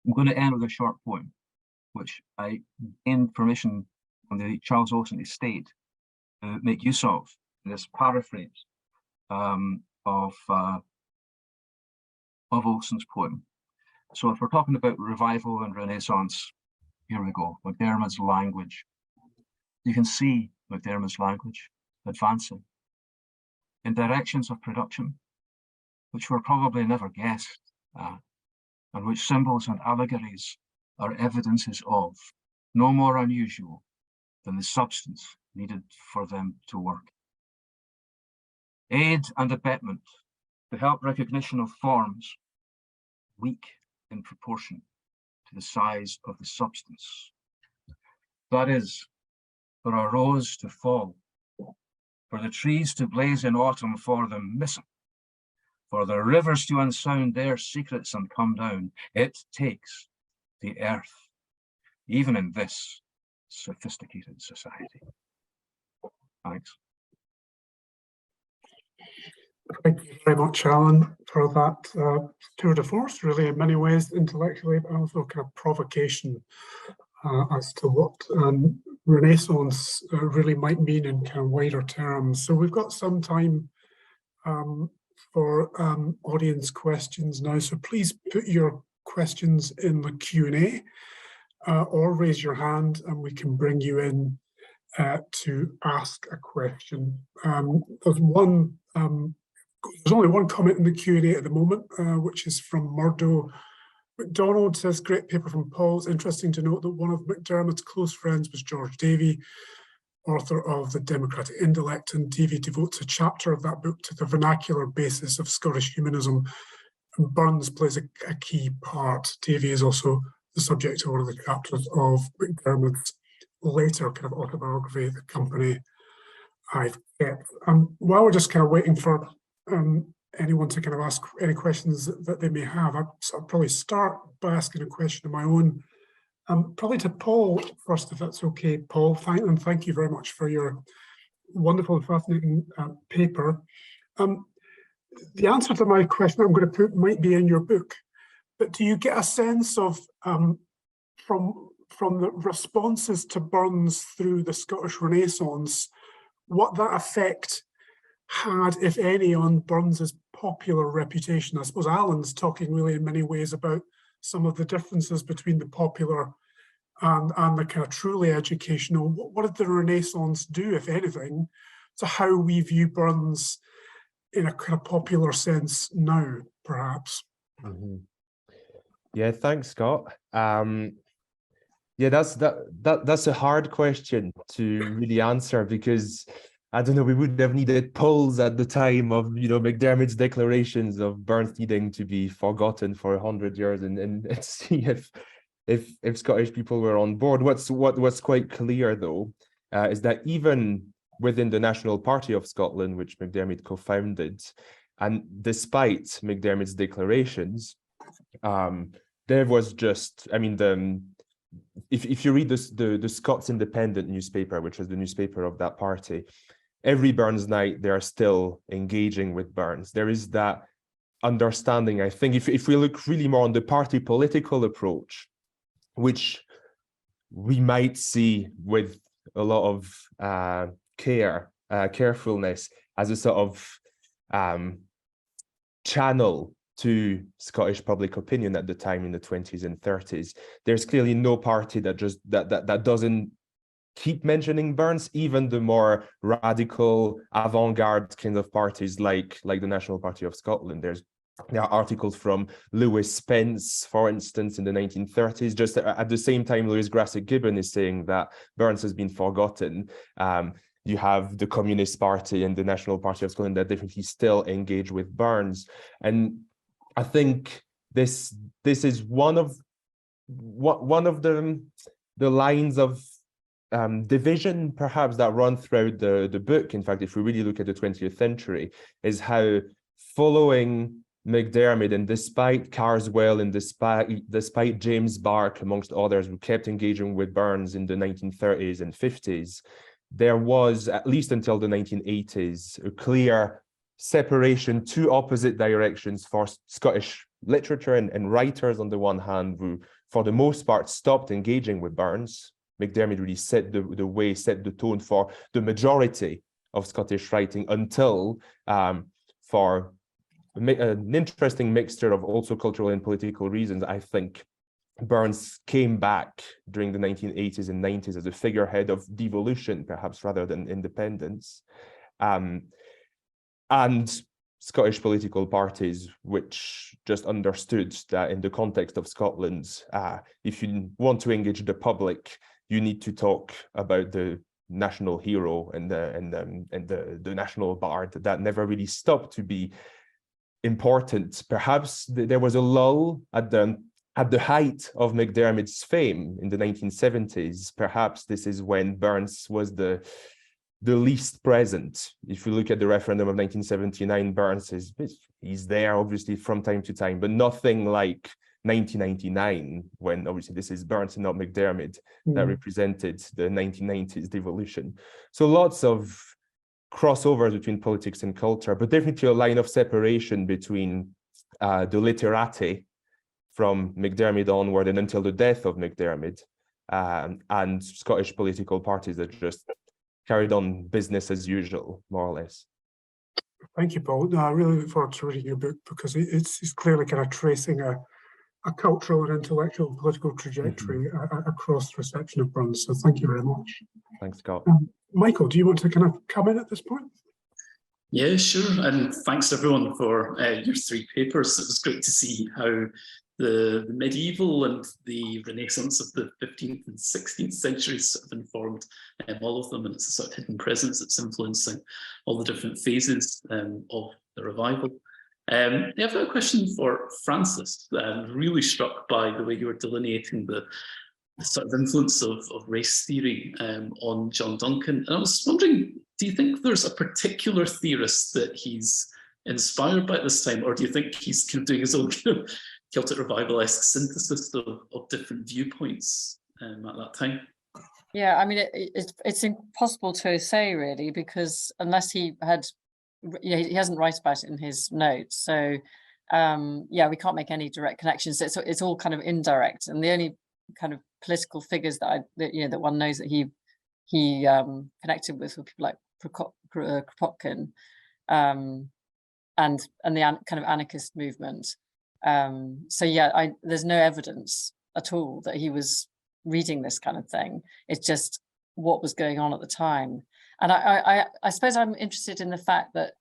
Speaker 4: I'm going to end with a short poem, which I gained permission from the Charles Olson estate to make use of in this paraphrase of Olson's poem. So if we're talking about revival and Renaissance, here we go. McDermott's language. You can see McDermott's language advancing in directions of production which were probably never guessed at, and which symbols and allegories are evidences of, no more unusual than the substance needed for them to work. Aid and abetment to help recognition of forms weak in proportion to the size of the substance. That is, for a rose to fall, for the trees to blaze in autumn, for the missing, for the rivers to unsound their secrets and come down, it takes the earth, even in this sophisticated society. Thanks.
Speaker 1: Thank you very much, Alan, for that tour de force, really in many ways intellectually, but also kind of provocation as to what Renaissance really might mean in kind of wider terms. So we've got some time for audience questions now, so please put your questions in the Q&A or raise your hand and we can bring you in to ask a question. There's only one comment in the Q&A at the moment, which is from Murdo MacDonald. Says, great paper from Paul. It's interesting to note that one of McDermott's close friends was George Davey, author of The Democratic Intellect, and Davey devotes a chapter of that book to the vernacular basis of Scottish humanism, and Burns plays a key part. Davey is also the subject of one of the chapters of McDermott's later kind of autobiography, The Company I've Kept. While we're just kind of waiting for anyone to kind of ask any questions that they may have, I'll probably start by asking a question of my own, probably to Paul first, if that's okay. Paul, thank you very much for your wonderful and fascinating paper. The answer to my question I'm going to put might be in your book, but do you get a sense of, from the responses to Burns through the Scottish Renaissance, what that effect had, if any, on Burns's popular reputation? I suppose Alan's talking really in many ways about some of the differences between the popular and the kind of truly educational. What did the Renaissance do, if anything, to how we view Burns in a kind of popular sense now, perhaps?
Speaker 2: Mm-hmm. Yeah, thanks, Scott. Yeah, that's a hard question to really answer, because I don't know, we would have needed polls at the time of, you know, McDermott's declarations of Burns needing to be forgotten for 100 years and see if Scottish people were on board. What's quite clear though is that even within the National Party of Scotland, which McDermott co-founded, and despite McDermott's declarations, there was just, I mean, if you read the Scots Independent newspaper, which was the newspaper of that party, every Burns night, they are still engaging with Burns. There is that understanding, I think, if we look really more on the party political approach, which we might see with a lot of carefulness as a sort of channel to Scottish public opinion at the time in the 20s and 30s. There's clearly no party that doesn't keep mentioning Burns, even the more radical avant-garde kind of parties like the National Party of Scotland. There are articles from Lewis Spence, for instance, in the 1930s. Just at the same time, Lewis Grassic Gibbon is saying that Burns has been forgotten. You have the Communist Party and the National Party of Scotland that definitely still engage with Burns. And I think this is one of the lines of division, perhaps, that run throughout the book. In fact, if we really look at the 20th century, is how following McDermott, and despite Carswell and despite James Barke, amongst others, who kept engaging with Burns in the 1930s and 50s, there was, at least until the 1980s, a clear separation, two opposite directions for Scottish literature and writers on the one hand, who for the most part stopped engaging with Burns. McDermott really set the tone for the majority of Scottish writing until, for an interesting mixture of also cultural and political reasons, I think Burns came back during the 1980s and 90s as a figurehead of devolution, perhaps, rather than independence. And Scottish political parties which just understood that in the context of Scotland, if you want to engage the public, you need to talk about the national hero and the national bard. That never really stopped to be important. Perhaps there was a lull at the height of McDermott's fame in the 1970s. Perhaps this is when Burns was the least present. If you look at the referendum of 1979, Burns he's there obviously from time to time, but nothing like 1999, when obviously this is Burns and not McDermott that represented the 1990s devolution. So lots of crossovers between politics and culture, but definitely a line of separation between the literati from McDermott onward and until the death of McDermott, and Scottish political parties that just carried on business as usual, more or less.
Speaker 1: Thank you, Paul. No, I really look forward to reading your book, because it's clearly kind of tracing a cultural and intellectual political trajectory across the reception of Burns. So thank you very much.
Speaker 2: Thanks, Scott.
Speaker 1: Michael, do you want to kind of come in at this point?
Speaker 5: Yeah, sure. And thanks everyone for your three papers. It was great to see how the medieval and the Renaissance of the 15th and 16th centuries sort of informed all of them, and it's a sort of hidden presence that's influencing all the different phases of the revival. Yeah, I've got a question for Francis. I'm really struck by the way you were delineating the sort of influence of race theory on John Duncan. And I was wondering, do you think there's a particular theorist that he's inspired by at this time, or do you think he's kind of doing his own Celtic revival-esque synthesis of different viewpoints at that time?
Speaker 3: Yeah, I mean, it's impossible to say really, because unless he had, he hasn't write about it in his notes. So yeah, we can't make any direct connections. It's all kind of indirect, and the only kind of political figures that that one knows that he connected with were people like Kropotkin, and the kind of anarchist movement. So yeah, there's no evidence at all that he was reading this kind of thing. It's just what was going on at the time. And I suppose I'm interested in the fact that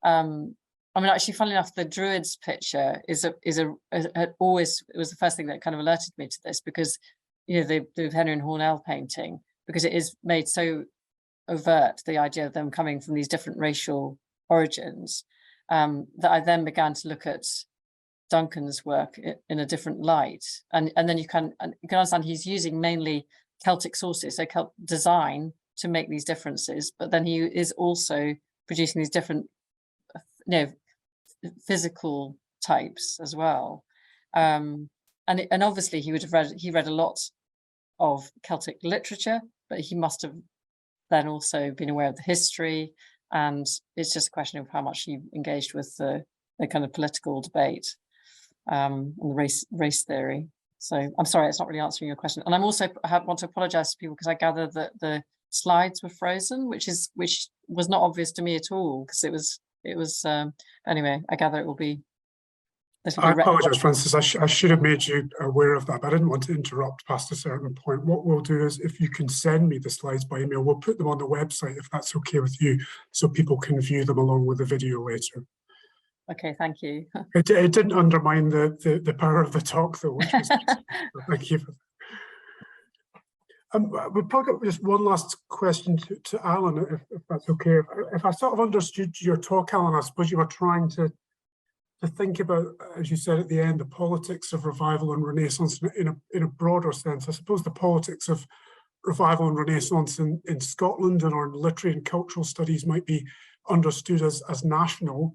Speaker 3: I mean, actually, funnily enough, the Druids picture it was the first thing that kind of alerted me to this, because the Henry and Hornell painting, because it is made so overt, the idea of them coming from these different racial origins, that I then began to look at Duncan's work in a different light, and then you can understand he's using mainly Celtic sources, so Celtic design, to make these differences, but then he is also producing these different physical types as well, and obviously he read a lot of Celtic literature, but he must have then also been aware of the history, and it's just a question of how much he engaged with the kind of political debate and the race theory. So I'm sorry, it's not really answering your question. And I'm also want to apologize to people, because I gather that the slides were frozen, which was not obvious to me at all, because it was anyway, I gather it will be.
Speaker 1: I apologize, Francis. I should have made you aware of that, but I didn't want to interrupt past a certain point. What we'll do is, if you can send me the slides by email, we'll put them on the website, if that's okay with you, so people can view them along with the video later.
Speaker 3: Okay, thank you.
Speaker 1: It didn't undermine the power of the talk, though, which was thank you for that. We've probably got just one last question to Alan, if that's okay. If I sort of understood your talk, Alan, I suppose you were trying to think about, as you said at the end, the politics of revival and Renaissance in a broader sense. I suppose the politics of revival and Renaissance in Scotland and our literary and cultural studies might be understood as national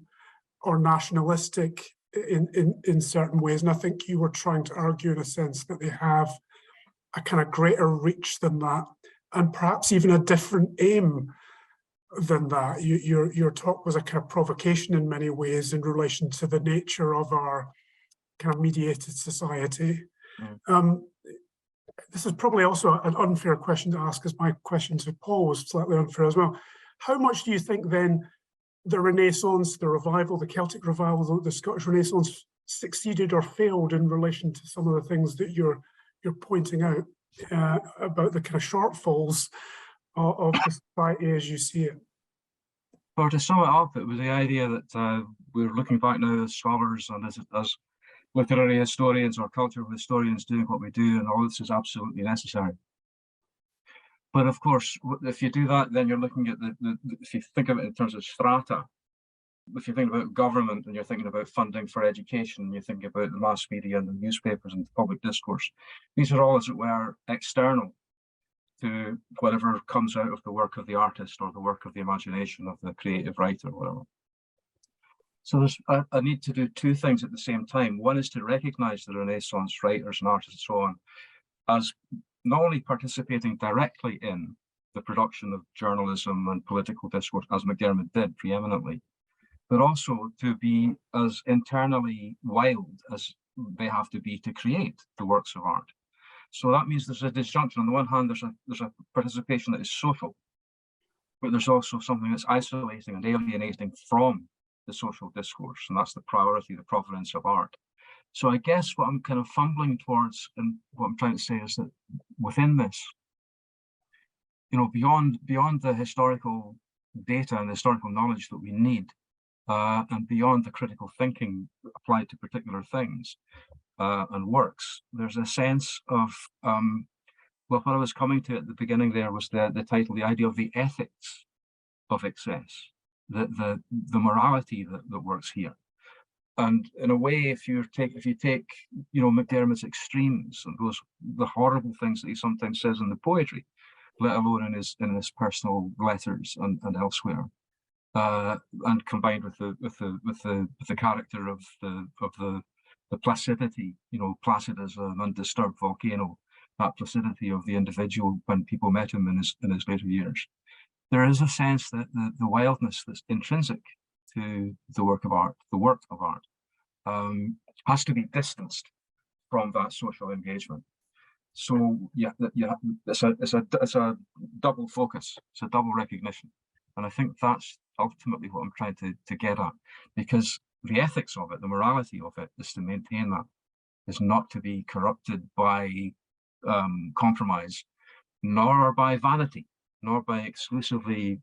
Speaker 1: or nationalistic in certain ways. And I think you were trying to argue, in a sense, that they have a kind of greater reach than that, and perhaps even a different aim than that. Your talk was a kind of provocation in many ways in relation to the nature of our kind of mediated society. This is probably also an unfair question to ask, as my question to Paul was slightly unfair as well. How much do you think then the Renaissance, the revival, the Celtic revival, the Scottish Renaissance succeeded or failed in relation to some of the things that you're pointing out about the kind of shortfalls of the society as you see it?
Speaker 4: Or to sum it up, it was the idea that we're looking back now as scholars and as literary historians or cultural historians doing what we do, and all this is absolutely necessary. But of course, if you do that, then you're looking at if you think of it in terms of strata, if you think about government and you're thinking about funding for education, and you're thinking about the mass media and the newspapers and the public discourse, these are all, as it were, external to whatever comes out of the work of the artist or the work of the imagination of the creative writer or whatever. So there's a need to do two things at the same time. One is to recognize the Renaissance writers and artists and so on as not only participating directly in the production of journalism and political discourse, as McDermott did preeminently, but also to be as internally wild as they have to be to create the works of art. So that means there's a disjunction. On the one hand, there's a participation that is social, but there's also something that's isolating and alienating from the social discourse, and that's the priority, the provenance of art. So I guess what I'm kind of fumbling towards, and what I'm trying to say, is that within this, you know, beyond the historical data and the historical knowledge that we need, and beyond the critical thinking applied to particular things and works, there's a sense of, well, what I was coming to at the beginning there was the title, the idea of the ethics of excess, the morality that works here. And in a way, if you take, you know, McDermott's extremes and the horrible things that he sometimes says in the poetry, let alone in his personal letters and elsewhere, and combined with the character of the placidity, you know, placid as an undisturbed volcano, that placidity of the individual when people met him in his later years, there is a sense that the wildness that's intrinsic to the work of art, has to be distanced from that social engagement. So yeah, it's a double focus, it's a double recognition, and I think that's ultimately what I'm trying to get at, because the ethics of it, the morality of it, is to maintain that, is not to be corrupted by compromise, nor by vanity, nor by exclusively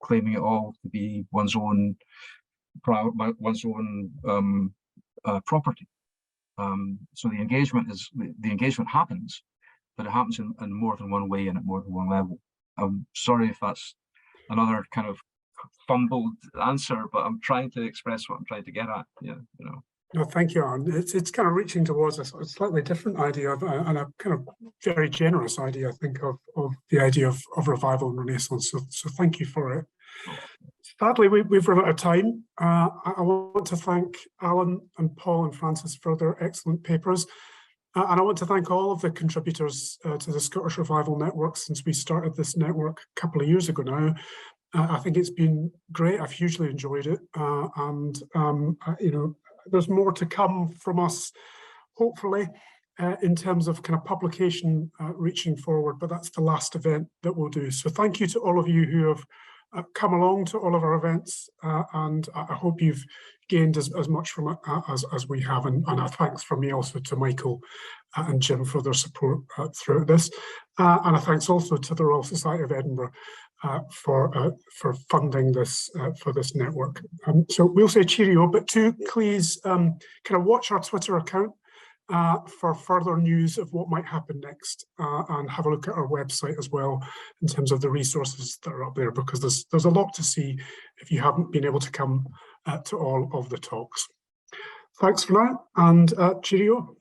Speaker 4: claiming it all to be one's own property. So the engagement happens, but it happens in more than one way and at more than one level. I'm sorry if that's another kind of fumbled answer, but I'm trying to express what I'm trying to get at. Yeah, you know.
Speaker 1: No, thank you, Aaron. It's kind of reaching towards a slightly different idea and a kind of very generous idea, I think, of the idea of revival and Renaissance. So thank you for it. Sadly, we've run out of time. I want to thank Alan and Paul and Francis for their excellent papers. And I want to thank all of the contributors to the Scottish Revival Network since we started this network a couple of years ago now. I think it's been great. I've hugely enjoyed it. You know, there's more to come from us, hopefully, in terms of kind of publication reaching forward, but that's the last event that we'll do. So thank you to all of you who have come along to all of our events, and I hope you've gained as much from it as we have, and a thanks from me also to Michael and Jim for their support throughout this, and a thanks also to the Royal Society of Edinburgh for funding this for this network. So we'll say cheerio, but do please kind of watch our Twitter account for further news of what might happen next, and have a look at our website as well in terms of the resources that are up there, because there's a lot to see if you haven't been able to come to all of the talks. Thanks for now, and cheerio.